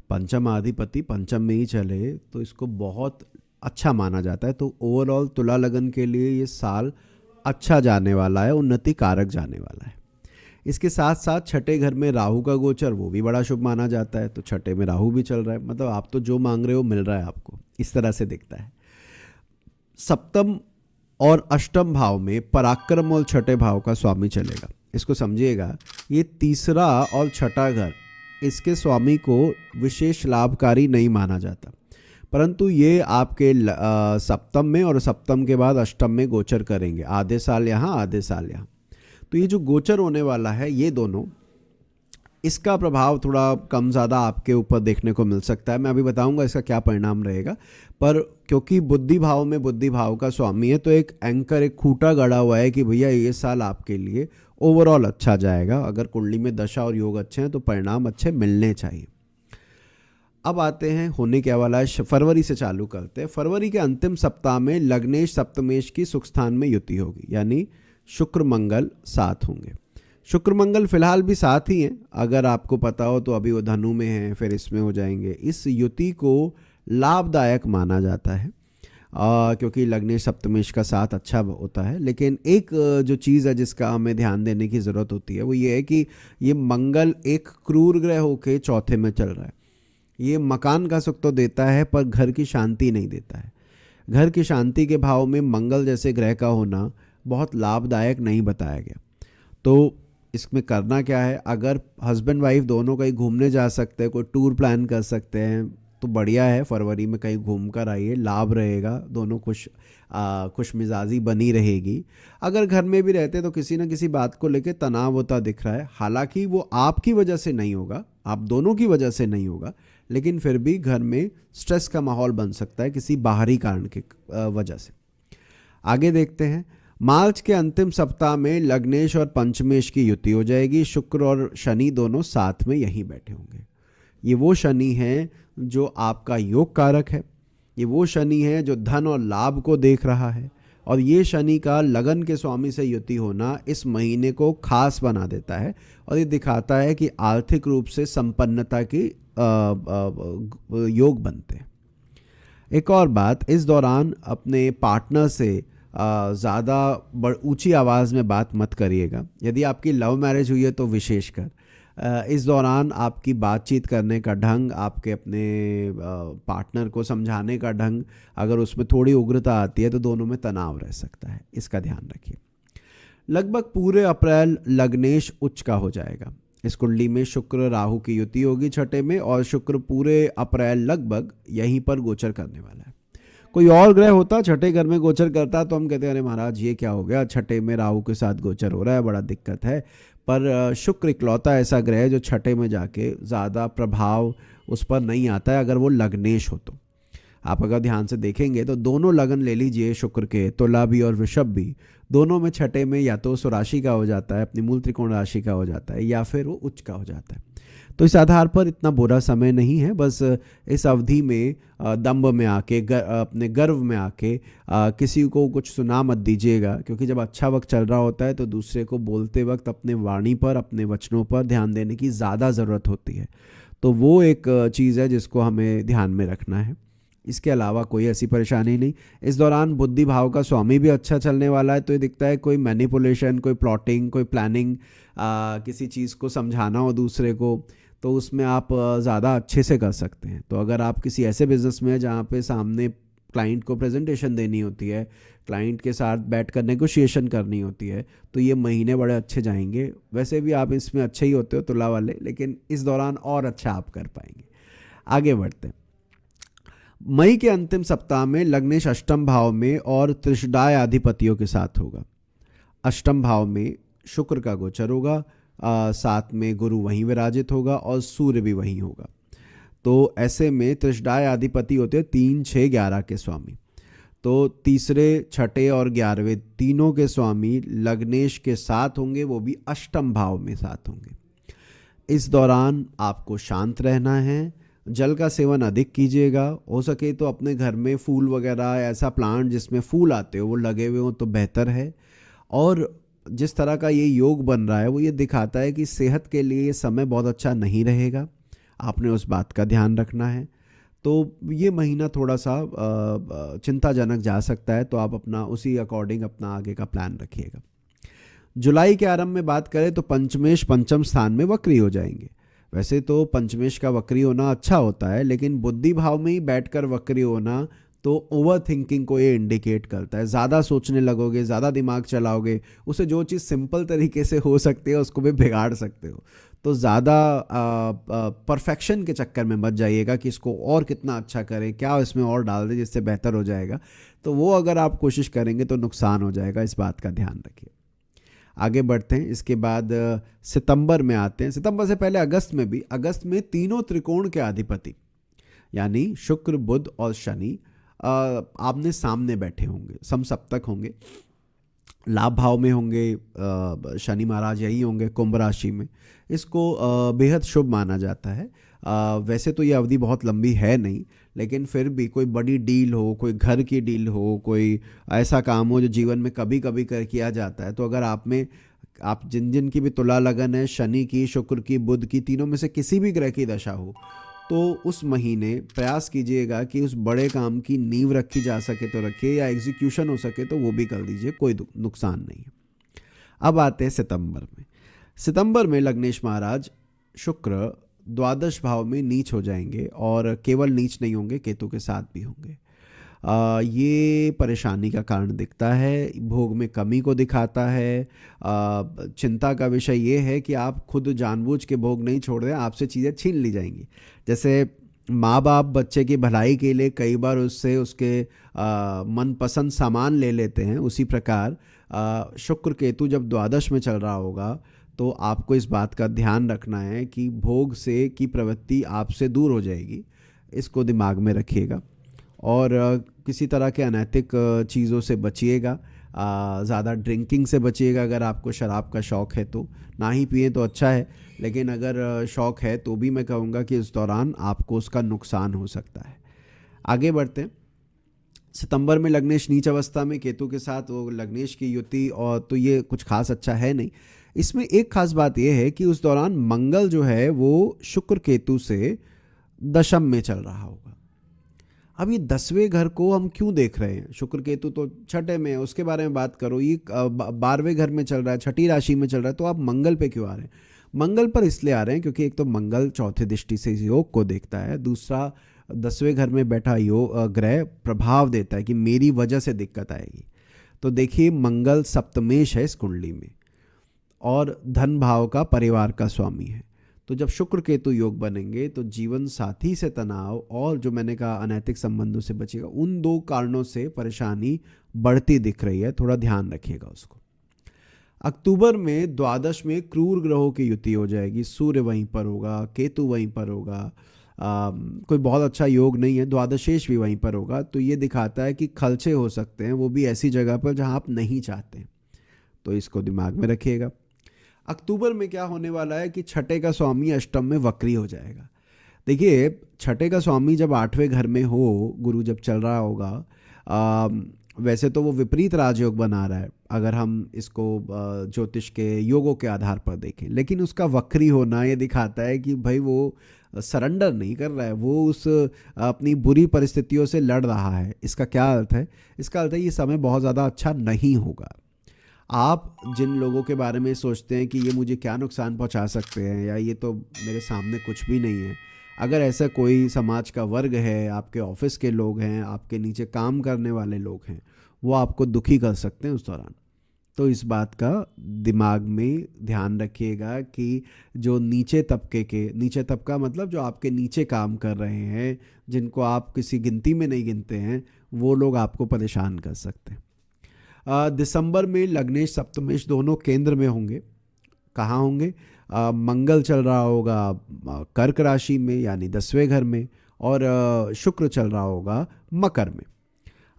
S1: पंचम अधिपति पंचम में ही चले तो इसको बहुत अच्छा माना जाता है। तो ओवरऑल तुला लगन के लिए ये साल अच्छा जाने वाला है, उन्नति कारक जाने वाला है। इसके साथ साथ छठे घर में राहु का गोचर, वो भी बड़ा शुभ माना जाता है। तो छठे में राहु भी चल रहा है, मतलब आप तो जो मांग रहे हो मिल रहा है आपको, इस तरह से दिखता है। सप्तम और अष्टम भाव में पराक्रम और छठे भाव का स्वामी चलेगा। इसको समझिएगा, ये तीसरा और छठा घर, इसके स्वामी को विशेष लाभकारी नहीं माना जाता, परंतु ये आपके सप्तम में और सप्तम के बाद अष्टम में गोचर करेंगे, आधे साल यहाँ आधे साल यहाँ। तो ये जो गोचर होने वाला है, ये दोनों, इसका प्रभाव थोड़ा कम ज़्यादा आपके ऊपर देखने को मिल सकता है। मैं अभी बताऊंगा इसका क्या परिणाम रहेगा, पर क्योंकि बुद्धि भाव में बुद्धि भाव का स्वामी है, तो एक एंकर, एक खूंटा गड़ा हुआ है कि भैया ये साल आपके लिए ओवरऑल अच्छा जाएगा। अगर कुंडली में दशा और योग अच्छे हैं तो परिणाम अच्छे मिलने चाहिए। अब आते हैं होने क्या वाला है, फरवरी से चालू करते हैं। फरवरी के अंतिम सप्ताह में लग्नेश सप्तमेश की सुख स्थान में युति होगी, यानी शुक्र मंगल साथ होंगे। शुक्र मंगल फिलहाल भी साथ ही हैं, अगर आपको पता हो तो अभी वो धनु में हैं, फिर इसमें हो जाएंगे। इस युति को लाभदायक माना जाता है क्योंकि लग्नेश सप्तमेश का साथ अच्छा होता है। लेकिन एक जो चीज़ है जिसका हमें ध्यान देने की ज़रूरत होती है, वो ये है कि ये मंगल एक क्रूर ग्रह होके चौथे में चल रहा है। ये मकान का सुख तो देता है पर घर की शांति नहीं देता है। घर की शांति के भाव में मंगल जैसे ग्रह का होना बहुत लाभदायक नहीं बताया गया। तो इसमें करना क्या है, अगर हस्बैंड वाइफ दोनों कहीं घूमने जा सकते हैं, कोई टूर प्लान कर सकते हैं तो बढ़िया है। फरवरी में कहीं घूम कर आइए, लाभ रहेगा, दोनों खुश मिजाजी बनी रहेगी। अगर घर में भी रहते तो किसी न किसी बात को लेकर तनाव होता दिख रहा है, हालांकि वो आपकी वजह से नहीं होगा, आप दोनों की वजह से नहीं होगा, लेकिन फिर भी घर में स्ट्रेस का माहौल बन सकता है किसी बाहरी कारण के वजह से। आगे देखते हैं, मार्च के अंतिम सप्ताह में लग्नेश और पंचमेश की युति हो जाएगी। शुक्र और शनि दोनों साथ में यहीं बैठे होंगे। ये वो शनि है जो आपका योग कारक है, ये वो शनि है जो धन और लाभ को देख रहा है, और ये शनि का लगन के स्वामी से युति होना इस महीने को खास बना देता है और ये दिखाता है कि आर्थिक रूप से संपन्नता की योग बनते हैं। एक और बात, इस दौरान अपने पार्टनर से ज़्यादा ऊंची आवाज़ में बात मत करिएगा। यदि आपकी लव मैरिज हुई है तो विशेषकर इस दौरान आपकी बातचीत करने का ढंग, आपके अपने पार्टनर को समझाने का ढंग, अगर उसमें थोड़ी उग्रता आती है तो दोनों में तनाव रह सकता है, इसका ध्यान रखिए। लगभग पूरे अप्रैल लग्नेश उच्च का हो जाएगा। इस कुंडली में शुक्र राहु की युति होगी छठे में, और शुक्र पूरे अप्रैल लगभग यहीं पर गोचर करने वाला है। कोई और ग्रह होता छठे घर में गोचर करता तो हम कहते हैं अरे महाराज ये क्या हो गया, छठे में राहु के साथ गोचर हो रहा है, बड़ा दिक्कत है। पर शुक्र इकलौता ऐसा ग्रह है जो छठे में जाके ज़्यादा प्रभाव उस पर नहीं आता है अगर वो लग्नेश हो तो। आप अगर ध्यान से देखेंगे तो दोनों लगन ले लीजिए शुक्र के, तुला भी और वृषभ भी, दोनों में छठे में या तो स्वराशि का हो जाता है, अपनी मूल त्रिकोण राशि का हो जाता है, या फिर वो उच्च का हो जाता है। तो इस आधार पर इतना बुरा समय नहीं है। बस इस अवधि में दंभ में आके अपने गर्व में आके किसी को कुछ सुना मत दीजिएगा, क्योंकि जब अच्छा वक्त चल रहा होता है तो दूसरे को बोलते वक्त अपने वाणी पर, अपने वचनों पर ध्यान देने की ज़्यादा ज़रूरत होती है। तो वो एक चीज़ है जिसको हमें ध्यान में रखना है। इसके अलावा कोई ऐसी परेशानी नहीं। इस दौरान बुद्धि भाव का स्वामी भी अच्छा चलने वाला है, तो ये दिखता है कोई मैनिपुलेशन, कोई प्लॉटिंग, कोई प्लानिंग, किसी चीज़ को समझाना हो दूसरे को, तो उसमें आप ज़्यादा अच्छे से कर सकते हैं। तो अगर आप किसी ऐसे बिजनेस में हैं जहाँ पे सामने क्लाइंट को प्रेजेंटेशन देनी होती है, क्लाइंट के साथ बैठकर नेगोशिएशन करनी होती है, तो ये महीने बड़े अच्छे जाएंगे। वैसे भी आप इसमें अच्छे ही होते हो तुला वाले, लेकिन इस दौरान और अच्छा आप कर पाएंगे। आगे बढ़ते हैं। मई के अंतिम सप्ताह में लग्नेश अष्टम भाव में और त्रिशदाय अधिपतियों के साथ होगा। अष्टम भाव में शुक्र का गोचर होगा, साथ में गुरु वहीं विराजित होगा और सूर्य भी वहीं होगा। तो ऐसे में त्रिशदाय अधिपति होते हैं 3, 6, 11 के स्वामी। तो तीसरे, छठे और 11वें तीनों के स्वामी लग्नेश के साथ होंगे, वो भी अष्टम भाव में साथ होंगे। इस दौरान आपको शांत रहना है, जल का सेवन अधिक कीजिएगा। हो सके तो अपने घर में फूल वगैरह, ऐसा प्लांट जिसमें फूल आते हो वो लगे हुए हो तो बेहतर है। और जिस तरह का ये योग बन रहा है वो ये दिखाता है कि सेहत के लिए ये समय बहुत अच्छा नहीं रहेगा, आपने उस बात का ध्यान रखना है। तो ये महीना थोड़ा सा चिंताजनक जा सकता है, तो आप अपना उसी अकॉर्डिंग अपना आगे का प्लान रखिएगा। जुलाई के आरंभ में बात करें तो पंचमेश पंचम स्थान में वक्री हो जाएंगे। वैसे तो पंचमेश का वक्री होना अच्छा होता है, लेकिन बुद्धि भाव में ही बैठकर वक्री होना तो ओवर थिंकिंग को ये इंडिकेट करता है। ज़्यादा सोचने लगोगे, ज़्यादा दिमाग चलाओगे, उसे जो चीज़ सिंपल तरीके से हो सकती है उसको भी बिगाड़ सकते हो। तो ज़्यादा परफेक्शन के चक्कर में मत जाइएगा कि इसको और कितना अच्छा करें, क्या इसमें और डाल दें जिससे बेहतर हो जाएगा। तो वो अगर आप कोशिश करेंगे तो नुकसान हो जाएगा, इस बात का ध्यान रखिए। आगे बढ़ते हैं। इसके बाद सितंबर में आते हैं। सितंबर से पहले अगस्त में भी, अगस्त में तीनों त्रिकोण के अधिपति यानी शुक्र, बुध और शनि आपने सामने बैठे होंगे, समसप्तक होंगे, लाभ भाव में होंगे। शनि महाराज यही होंगे कुंभ राशि में। इसको बेहद शुभ माना जाता है। वैसे तो ये अवधि बहुत लंबी है नहीं, लेकिन फिर भी कोई बड़ी डील हो, कोई घर की डील हो, कोई ऐसा काम हो जो जीवन में कभी कभी कर किया जाता है, तो अगर आप जिन जिन की भी तुला लगन है, शनि की, शुक्र की, बुध की, तीनों में से किसी भी ग्रह की दशा हो, तो उस महीने प्रयास कीजिएगा कि उस बड़े काम की नींव रखी जा सके तो रखिए, या एग्जीक्यूशन हो सके तो वो भी कर दीजिए, कोई नुकसान नहीं है। अब आते हैं सितंबर में। सितंबर में लग्नेश महाराज शुक्र द्वादश भाव में नीच हो जाएंगे, और केवल नीच नहीं होंगे, केतु के साथ भी होंगे। ये परेशानी का कारण दिखता है, भोग में कमी को दिखाता है। चिंता का विषय ये है कि आप खुद जानबूझ के भोग नहीं छोड़ रहे हैं, आपसे चीज़ें छीन ली जाएंगी। जैसे माँ बाप बच्चे की भलाई के लिए कई बार उससे उसके मनपसंद सामान ले लेते हैं, उसी प्रकार शुक्र केतु जब द्वादश में चल रहा होगा तो आपको इस बात का ध्यान रखना है कि भोग से की प्रवृत्ति आपसे दूर हो जाएगी, इसको दिमाग में रखिएगा। और किसी तरह के अनैतिक चीज़ों से बचिएगा, ज़्यादा ड्रिंकिंग से बचिएगा। अगर आपको शराब का शौक़ है तो ना ही पिए तो अच्छा है, लेकिन अगर शौक़ है तो भी मैं कहूँगा कि इस दौरान आपको उसका नुकसान हो सकता है। आगे बढ़ते हैं। सितंबर में लग्नेश नीच अवस्था में केतु के साथ, वो लग्नेश की युति, और तो ये कुछ खास अच्छा है नहीं। इसमें एक खास बात यह है कि उस दौरान मंगल जो है वो शुक्र केतु से दशम में चल रहा होगा। अब ये 10वें घर को हम क्यों देख रहे हैं? शुक्र केतु तो छठे में है, उसके बारे में बात करो। ये 12वें घर में चल रहा है, छठी राशि में चल रहा है, तो आप मंगल पे क्यों आ रहे हैं? मंगल पर इसलिए आ रहे हैं क्योंकि एक तो मंगल चौथे दृष्टि से इस योग को देखता है, दूसरा 10वें घर में बैठा ग्रह प्रभाव देता है कि मेरी वजह से दिक्कत आएगी। तो देखिए, मंगल सप्तमेश है इस कुंडली में, और धन भाव का परिवार का स्वामी है। तो जब शुक्र केतु योग बनेंगे तो जीवन साथी से तनाव और जो मैंने कहा अनैतिक संबंधों से बचेगा। उन दो कारणों से परेशानी बढ़ती दिख रही है, थोड़ा ध्यान रखिएगा उसको। अक्टूबर में द्वादश में क्रूर ग्रहों की युति हो जाएगी। सूर्य वहीं पर होगा, केतु वहीं पर होगा, कोई बहुत अच्छा योग नहीं है। द्वादशेश भी वहीं पर होगा, तो ये दिखाता है कि खलचे हो सकते हैं, वो भी ऐसी जगह पर जहां आप नहीं चाहते, तो इसको दिमाग में रखिएगा। अक्टूबर में क्या होने वाला है कि छठे का स्वामी अष्टम में वक्री हो जाएगा। देखिए, छठे का स्वामी जब 8वें घर में हो, गुरु जब चल रहा होगा, वैसे तो वो विपरीत राजयोग बना रहा है अगर हम इसको ज्योतिष के योगों के आधार पर देखें, लेकिन उसका वक्री होना ये दिखाता है कि भाई वो सरेंडर नहीं कर रहा है, वो उस अपनी बुरी परिस्थितियों से लड़ रहा है। इसका क्या अर्थ है? इसका अर्थ है ये समय बहुत ज़्यादा अच्छा नहीं होगा। आप जिन लोगों के बारे में सोचते हैं कि ये मुझे क्या नुकसान पहुंचा सकते हैं, या ये तो मेरे सामने कुछ भी नहीं है, अगर ऐसा कोई समाज का वर्ग है, आपके ऑफिस के लोग हैं, आपके नीचे काम करने वाले लोग हैं, वो आपको दुखी कर सकते हैं उस दौरान। तो इस बात का दिमाग में ध्यान रखिएगा कि जो नीचे तबका मतलब जो आपके नीचे काम कर रहे हैं, जिनको आप किसी गिनती में नहीं गिनते हैं, वो लोग आपको परेशान कर सकते हैं। दिसंबर में लग्नेश सप्तमेश दोनों केंद्र में होंगे। कहाँ होंगे? मंगल चल रहा होगा कर्क राशि में यानी 10वें घर में, और शुक्र चल रहा होगा मकर में।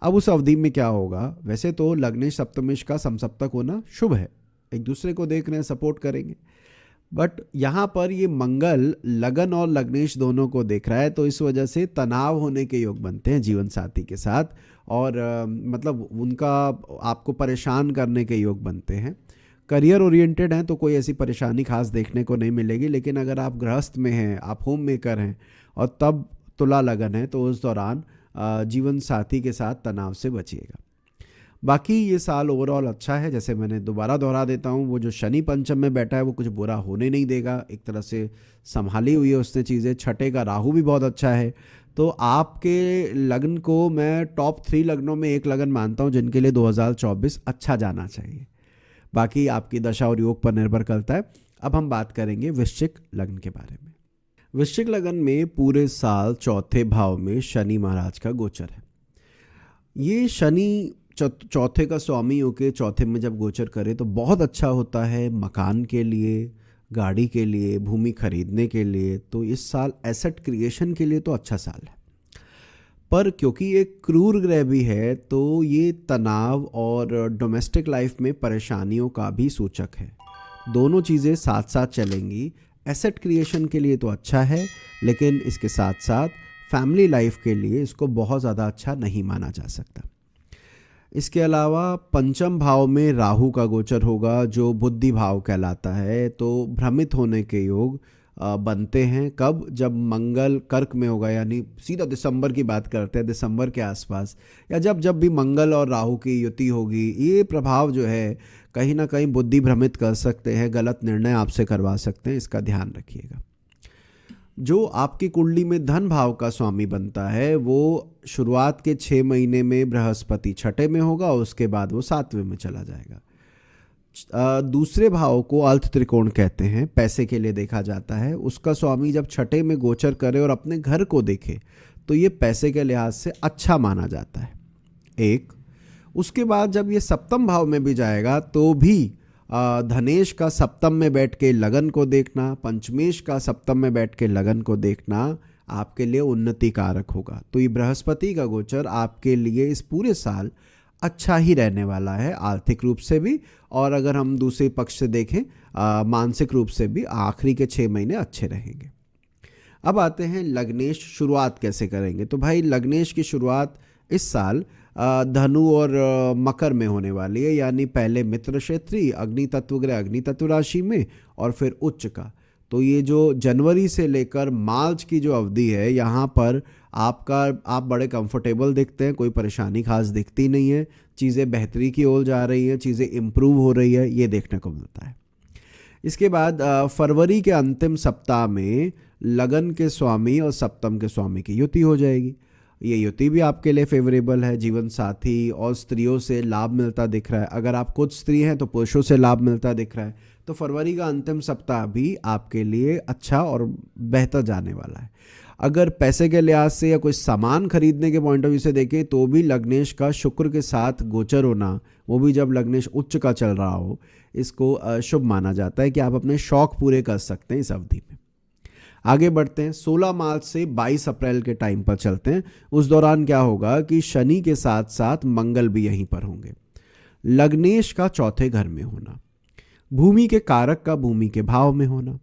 S1: अब उस अवधि में क्या होगा? वैसे तो लग्नेश सप्तमेश का समसप्तक होना शुभ है, एक दूसरे को देख रहे हैं, सपोर्ट करेंगे, बट यहाँ पर ये मंगल लगन और लग्नेश दोनों को देख रहा है, तो इस वजह से तनाव होने के योग बनते हैं जीवन साथी के साथ, और मतलब उनका आपको परेशान करने के योग बनते हैं। करियर ओरिएंटेड हैं तो कोई ऐसी परेशानी खास देखने को नहीं मिलेगी, लेकिन अगर आप गृहस्थ में हैं, आप होम मेकर हैं और तब तुला लगन है, तो उस दौरान जीवन साथी के साथ तनाव से बचिएगा। बाकी ये साल ओवरऑल अच्छा है। जैसे मैंने दोबारा दोहरा देता हूँ, वो जो शनि पंचम में बैठा है वो कुछ बुरा होने नहीं देगा, एक तरह से संभाली हुई है उसने चीज़ें। छठे का राहु भी बहुत अच्छा है, तो आपके लग्न को मैं टॉप 3 लग्नों में एक लगन मानता हूँ जिनके लिए 2024 अच्छा जाना चाहिए। बाकी आपकी दशा और योग पर निर्भर करता है। अब हम बात करेंगे वृश्चिक लग्न के बारे में। वृश्चिक लग्न में पूरे साल चौथे भाव में शनि महाराज का गोचर है। ये शनि चौथे का स्वामी होके चौथे में जब गोचर करे तो बहुत अच्छा होता है मकान के लिए, गाड़ी के लिए, भूमि खरीदने के लिए। तो इस साल एसेट क्रिएशन के लिए तो अच्छा साल है, पर क्योंकि ये क्रूर ग्रह भी है तो ये तनाव और डोमेस्टिक लाइफ में परेशानियों का भी सूचक है। दोनों चीज़ें साथ साथ चलेंगी। एसेट क्रिएशन के लिए तो अच्छा है, लेकिन इसके साथ साथ फैमिली लाइफ के लिए इसको बहुत ज़्यादा अच्छा नहीं माना जा सकता। इसके अलावा पंचम भाव में राहु का गोचर होगा जो बुद्धि भाव कहलाता है, तो भ्रमित होने के योग बनते हैं। कब? जब मंगल कर्क में होगा, यानी सीधा दिसंबर की बात करते हैं, दिसंबर के आसपास, या जब जब भी मंगल और राहु की युति होगी, ये प्रभाव जो है कहीं ना कहीं बुद्धि भ्रमित कर सकते हैं, गलत निर्णय आपसे करवा सकते हैं, इसका ध्यान रखिएगा। जो आपकी कुंडली में धन भाव का स्वामी बनता है वो शुरुआत के 6 महीने में बृहस्पति छठे में होगा, उसके बाद वो 7वें में चला जाएगा। दूसरे भाव को अर्थ त्रिकोण कहते हैं, पैसे के लिए देखा जाता है। उसका स्वामी जब छठे में गोचर करे और अपने घर को देखे तो ये पैसे के लिहाज से अच्छा माना जाता है। एक उसके बाद जब ये सप्तम भाव में भी जाएगा तो भी धनेश का सप्तम में बैठ के लगन को देखना, पंचमेश का सप्तम में बैठ के लगन को देखना आपके लिए उन्नति कारक होगा। तो ये बृहस्पति का गोचर आपके लिए इस पूरे साल अच्छा ही रहने वाला है, आर्थिक रूप से भी, और अगर हम दूसरे पक्ष से देखें मानसिक रूप से भी आखिरी के 6 महीने अच्छे रहेंगे। अब आते हैं लग्नेश शुरुआत कैसे करेंगे। तो भाई लग्नेश की शुरुआत इस साल धनु और मकर में होने वाली है, यानी पहले मित्र क्षेत्री अग्नि तत्व ग्रह अग्नि तत्व राशि में और फिर उच्च का। तो ये जो जनवरी से लेकर मार्च की जो अवधि है, यहाँ पर आप बड़े कंफर्टेबल दिखते हैं, कोई परेशानी खास दिखती नहीं है, चीज़ें बेहतरी की ओर जा रही हैं, चीज़ें इम्प्रूव हो रही है, ये देखने को मिलता है। इसके बाद फरवरी के अंतिम सप्ताह में लगन के स्वामी और सप्तम के स्वामी की युति हो जाएगी। ये युति भी आपके लिए फेवरेबल है। जीवन साथी और स्त्रियों से लाभ मिलता दिख रहा है। अगर आप खुद स्त्री हैं तो पुरुषों से लाभ मिलता दिख रहा है। तो फरवरी का अंतिम सप्ताह भी आपके लिए अच्छा और बेहतर जाने वाला है। अगर पैसे के लिहाज से या कोई सामान खरीदने के पॉइंट ऑफ व्यू से देखें तो भी लग्नेश का शुक्र के साथ गोचर होना, वो भी जब लग्नेश उच्च का चल रहा हो, इसको शुभ माना जाता है कि आप अपने शौक पूरे कर सकते हैं इस अवधि में। आगे बढ़ते हैं, 16 मार्च से 22 अप्रैल के टाइम पर चलते हैं। उस दौरान क्या होगा कि शनि के साथ साथ मंगल भी यहीं पर होंगे। लग्नेश का चौथे घर में होना, भूमि के कारक का भूमि के भाव में होना,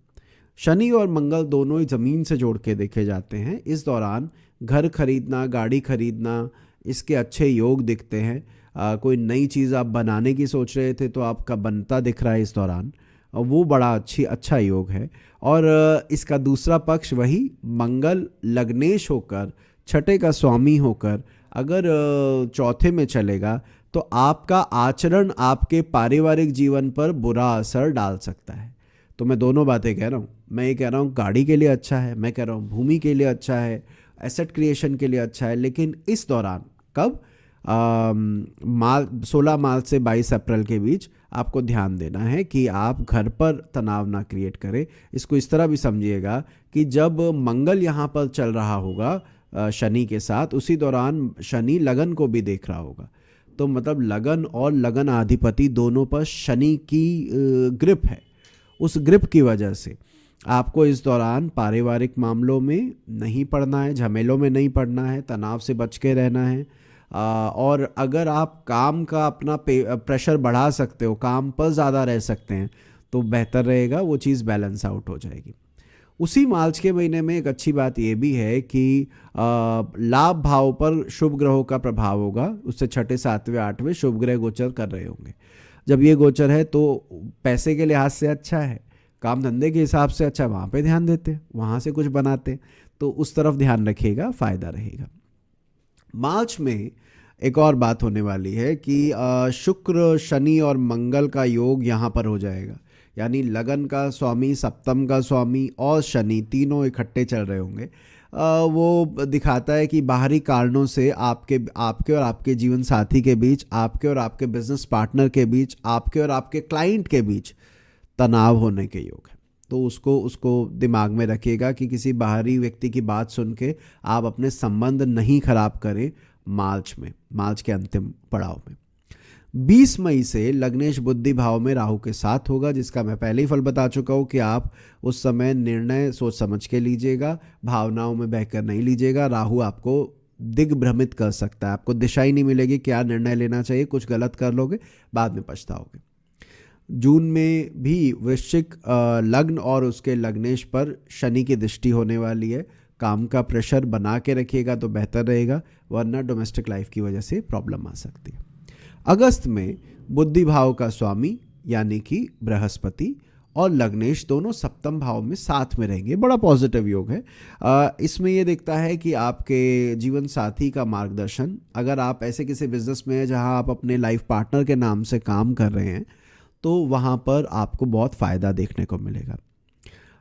S1: शनि और मंगल दोनों ही जमीन से जोड़ के देखे जाते हैं। इस दौरान घर खरीदना, गाड़ी खरीदना, इसके अच्छे योग दिखते हैं। कोई नई चीज़ आप बनाने की सोच रहे थे तो आपका बनता दिख रहा है इस दौरान, वो बड़ा अच्छा योग है। और इसका दूसरा पक्ष वही मंगल लग्नेश होकर छठे का स्वामी होकर अगर चौथे में चलेगा तो आपका आचरण आपके पारिवारिक जीवन पर बुरा असर डाल सकता है। तो मैं दोनों बातें कह रहा हूँ। मैं ये कह रहा हूँ गाड़ी के लिए अच्छा है, मैं कह रहा हूँ भूमि के लिए अच्छा है, एसेट क्रिएशन के लिए अच्छा है। लेकिन इस दौरान कब 16 मार्च से 22 अप्रैल के बीच आपको ध्यान देना है कि आप घर पर तनाव ना क्रिएट करें। इसको इस तरह भी समझिएगा कि जब मंगल यहाँ पर चल रहा होगा शनि के साथ, उसी दौरान शनि लगन को भी देख रहा होगा। तो मतलब लगन और लगन अधिपति दोनों पर शनि की ग्रिप है। उस ग्रिप की वजह से आपको इस दौरान पारिवारिक मामलों में नहीं पड़ना है, झमेलों में नहीं पड़ना है, तनाव से बच के रहना है। और अगर आप काम का अपना प्रेशर बढ़ा सकते हो, काम पर ज़्यादा रह सकते हैं, तो बेहतर रहेगा, वो चीज़ बैलेंस आउट हो जाएगी। उसी मार्च के महीने में एक अच्छी बात ये भी है कि लाभ भाव पर शुभ ग्रहों का प्रभाव होगा, उससे छठे सातवें आठवें शुभ ग्रह गोचर कर रहे होंगे। जब ये गोचर है तो पैसे के लिहाज से अच्छा है, काम धंधे के हिसाब से अच्छा, वहाँ पे ध्यान देते हैं, वहाँ से कुछ बनाते हैं, तो उस तरफ ध्यान रखिएगा, फायदा रहेगा। मार्च में एक और बात होने वाली है कि शुक्र शनि और मंगल का योग यहाँ पर हो जाएगा, यानी लगन का स्वामी, सप्तम का स्वामी और शनि तीनों इकट्ठे चल रहे होंगे। वो दिखाता है कि बाहरी कारणों से आपके और आपके जीवन साथी के बीच, आपके और आपके बिजनेस पार्टनर के बीच, आपके और आपके क्लाइंट के बीच तनाव होने के योग है। तो उसको दिमाग में रखिएगा कि किसी बाहरी व्यक्ति की बात सुन के आप अपने संबंध नहीं खराब करें मार्च के अंतिम पड़ाव में। 20 मई से लग्नेश बुद्धि भाव में राहु के साथ होगा, जिसका मैं पहले ही फल बता चुका हूँ कि आप उस समय निर्णय सोच समझ के लीजिएगा, भावनाओं में बहकर नहीं लीजिएगा। राहु आपको दिग्भ्रमित कर सकता है, आपको दिशा ही नहीं मिलेगी क्या निर्णय लेना चाहिए, कुछ गलत कर लोगे, बाद में पछताओगे। जून में भी वृश्चिक लग्न और उसके लग्नेश पर शनि की दृष्टि होने वाली है। काम का प्रेशर बना के रखिएगा तो बेहतर रहेगा, वरना डोमेस्टिक लाइफ की वजह से प्रॉब्लम आ सकती है। अगस्त में बुद्धि भाव का स्वामी यानी कि बृहस्पति और लग्नेश दोनों सप्तम भाव में साथ में रहेंगे, बड़ा पॉजिटिव योग है। इसमें ये दिखता है कि आपके जीवन साथी का मार्गदर्शन, अगर आप ऐसे किसी बिजनेस में हैं जहां आप अपने लाइफ पार्टनर के नाम से काम कर रहे हैं तो वहाँ पर आपको बहुत फ़ायदा देखने को मिलेगा।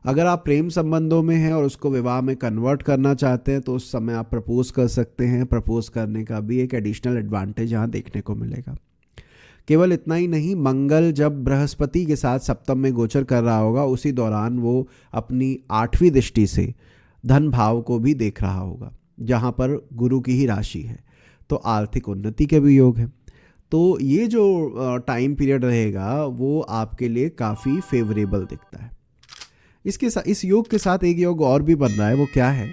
S1: अगर आप प्रेम संबंधों में हैं और उसको विवाह में कन्वर्ट करना चाहते हैं तो उस समय आप प्रपोज कर सकते हैं। प्रपोज करने का भी एक एडिशनल एडवांटेज यहाँ देखने को मिलेगा। केवल इतना ही नहीं, मंगल जब बृहस्पति के साथ सप्तम में गोचर कर रहा होगा उसी दौरान वो अपनी 8वीं दृष्टि से धन भाव को भी देख रहा होगा, जहाँ पर गुरु की ही राशि है, तो आर्थिक उन्नति के भी योग है। तो ये जो टाइम पीरियड रहेगा वो आपके लिए काफ़ी फेवरेबल दिखता है। इसके साथ, इस योग के साथ एक योग और भी बन रहा है, वो क्या है?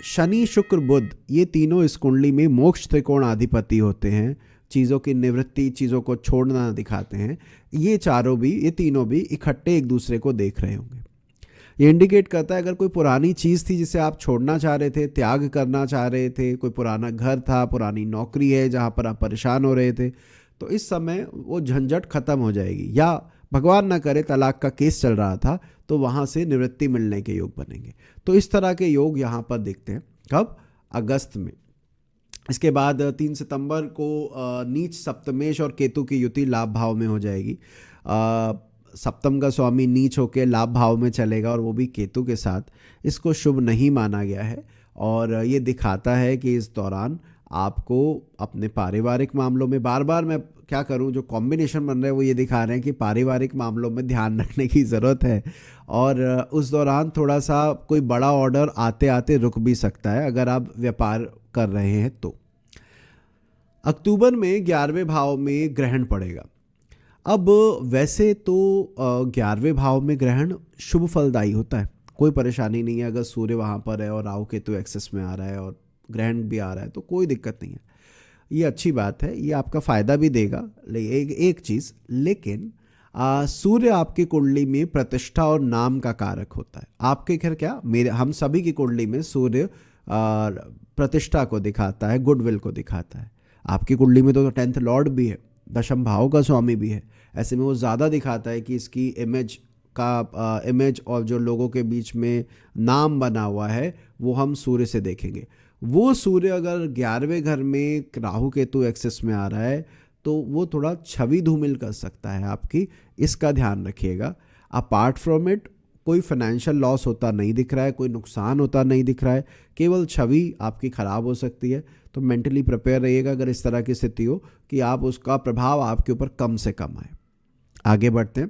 S1: शनि शुक्र बुध, ये तीनों इस कुंडली में मोक्ष त्रिकोण अधिपति होते हैं, चीज़ों की निवृत्ति, चीज़ों को छोड़ना दिखाते हैं। ये तीनों भी इकट्ठे एक दूसरे को देख रहे होंगे। ये इंडिकेट करता है अगर कोई पुरानी चीज़ थी जिसे आप छोड़ना चाह रहे थे, त्याग करना चाह रहे थे, कोई पुराना घर था, पुरानी नौकरी है जहाँ पर आप परेशान हो रहे थे, तो इस समय वो झंझट खत्म हो जाएगी। या भगवान ना करे तलाक का केस चल रहा था तो वहाँ से निवृत्ति मिलने के योग बनेंगे। तो इस तरह के योग यहाँ पर दिखते हैं। कब? अगस्त में। इसके बाद 3 सितंबर को नीच सप्तमेश और केतु की युति लाभ भाव में हो जाएगी। सप्तम का स्वामी नीच होकर लाभ भाव में चलेगा और वो भी केतु के साथ। इसको शुभ नहीं माना गया है और ये दिखाता है कि इस दौरान आपको अपने पारिवारिक मामलों में, बार बार मैं क्या करूं, जो कॉम्बिनेशन बन रहे हैं वो ये दिखा रहे हैं कि पारिवारिक मामलों में ध्यान रखने की ज़रूरत है और उस दौरान थोड़ा सा कोई बड़ा ऑर्डर आते आते रुक भी सकता है अगर आप व्यापार कर रहे हैं तो। अक्टूबर में 11वें भाव में ग्रहण पड़ेगा। अब वैसे तो 11वें भाव में ग्रहण शुभ फलदायी होता है, कोई परेशानी नहीं है। अगर सूर्य वहाँ पर है और राहु केतु एक्सेस में आ रहा है और ग्रहण भी आ रहा है तो कोई दिक्कत नहीं है, ये अच्छी बात है, ये आपका फ़ायदा भी देगा। एक चीज़, लेकिन सूर्य आपकी कुंडली में प्रतिष्ठा और नाम का कारक होता है। आपके घर क्या, हम सभी की कुंडली में सूर्य प्रतिष्ठा को दिखाता है, गुडविल को दिखाता है। आपकी कुंडली में तो 10th लॉर्ड भी है, दशम भाव का स्वामी भी है, ऐसे में वो ज़्यादा दिखाता है कि इसकी इमेज और जो लोगों के बीच में नाम बना हुआ है वो हम सूर्य से देखेंगे। वो सूर्य अगर 11वें घर में राहु केतु एक्सेस में आ रहा है तो वो थोड़ा छवि धूमिल कर सकता है आपकी, इसका ध्यान रखिएगा। अपार्ट फ्रॉम इट कोई फाइनेंशियल लॉस होता नहीं दिख रहा है, कोई नुकसान होता नहीं दिख रहा है, केवल छवि आपकी ख़राब हो सकती है। तो मेंटली प्रिपेयर रहिएगा अगर इस तरह की स्थिति हो कि आप उसका प्रभाव आपके ऊपर कम से कम आए। आगे बढ़ते हैं।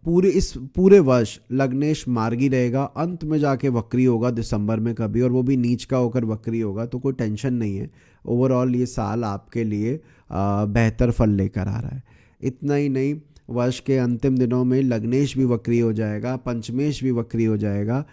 S1: पूरे वर्ष लग्नेश मार्गी रहेगा, अंत में जाके वक्री होगा दिसंबर में कभी, और वो भी नीच का होकर वक्री होगा, तो कोई टेंशन नहीं है। ओवरऑल ये साल आपके लिए बेहतर फल लेकर आ रहा है। इतना ही नहीं, वर्ष के अंतिम दिनों में लग्नेश भी वक्री हो जाएगा, पंचमेश भी वक्री हो जाएगा।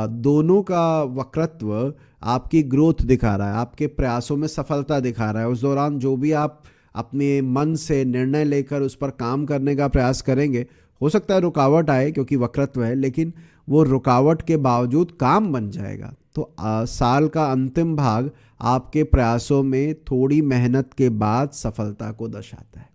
S1: दोनों का वक्रत्व आपकी ग्रोथ दिखा रहा है, आपके प्रयासों में सफलता दिखा रहा है। उस दौरान जो भी आप अपने मन से निर्णय लेकर उस पर काम करने का प्रयास करेंगे, हो सकता है रुकावट आए क्योंकि वक्रत्व है, लेकिन वो रुकावट के बावजूद काम बन जाएगा। तो साल का अंतिम भाग आपके प्रयासों में थोड़ी मेहनत के बाद सफलता को दर्शाता है।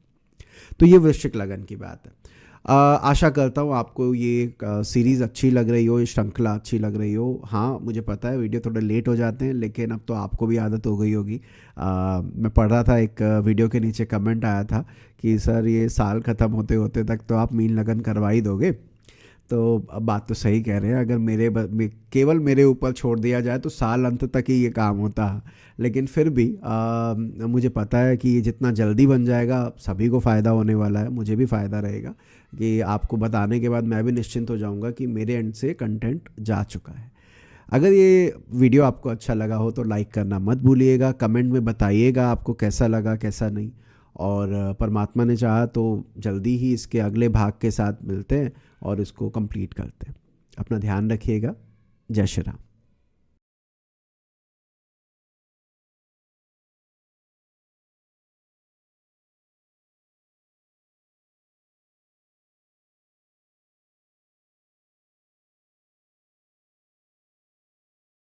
S1: तो ये वृश्चिक लगन की बात है। आशा करता हूँ आपको ये सीरीज़ अच्छी लग रही हो, ये श्रृंखला अच्छी लग रही हो। हाँ, मुझे पता है वीडियो थोड़े लेट हो जाते हैं, लेकिन अब तो आपको भी आदत हो गई होगी। मैं पढ़ रहा था, एक वीडियो के नीचे कमेंट आया था कि सर ये साल ख़त्म होते होते तक तो आप मीन लगन करवा ही दोगे। तो अब बात तो सही कह रहे हैं, अगर केवल मेरे ऊपर छोड़ दिया जाए तो साल अंत तक ही ये काम होता है। लेकिन फिर भी मुझे पता है कि ये जितना जल्दी बन जाएगा सभी को फ़ायदा होने वाला है, मुझे भी फ़ायदा रहेगा कि आपको बताने के बाद मैं भी निश्चिंत हो जाऊंगा कि मेरे एंड से कंटेंट जा चुका है। अगर ये वीडियो आपको अच्छा लगा हो तो लाइक करना मत भूलिएगा, कमेंट में बताइएगा आपको कैसा लगा कैसा नहीं। और परमात्मा ने चाहा तो जल्दी ही इसके अगले भाग के साथ मिलते हैं और इसको कंप्लीट करते हैं। अपना ध्यान रखिएगा। जय श्री राम।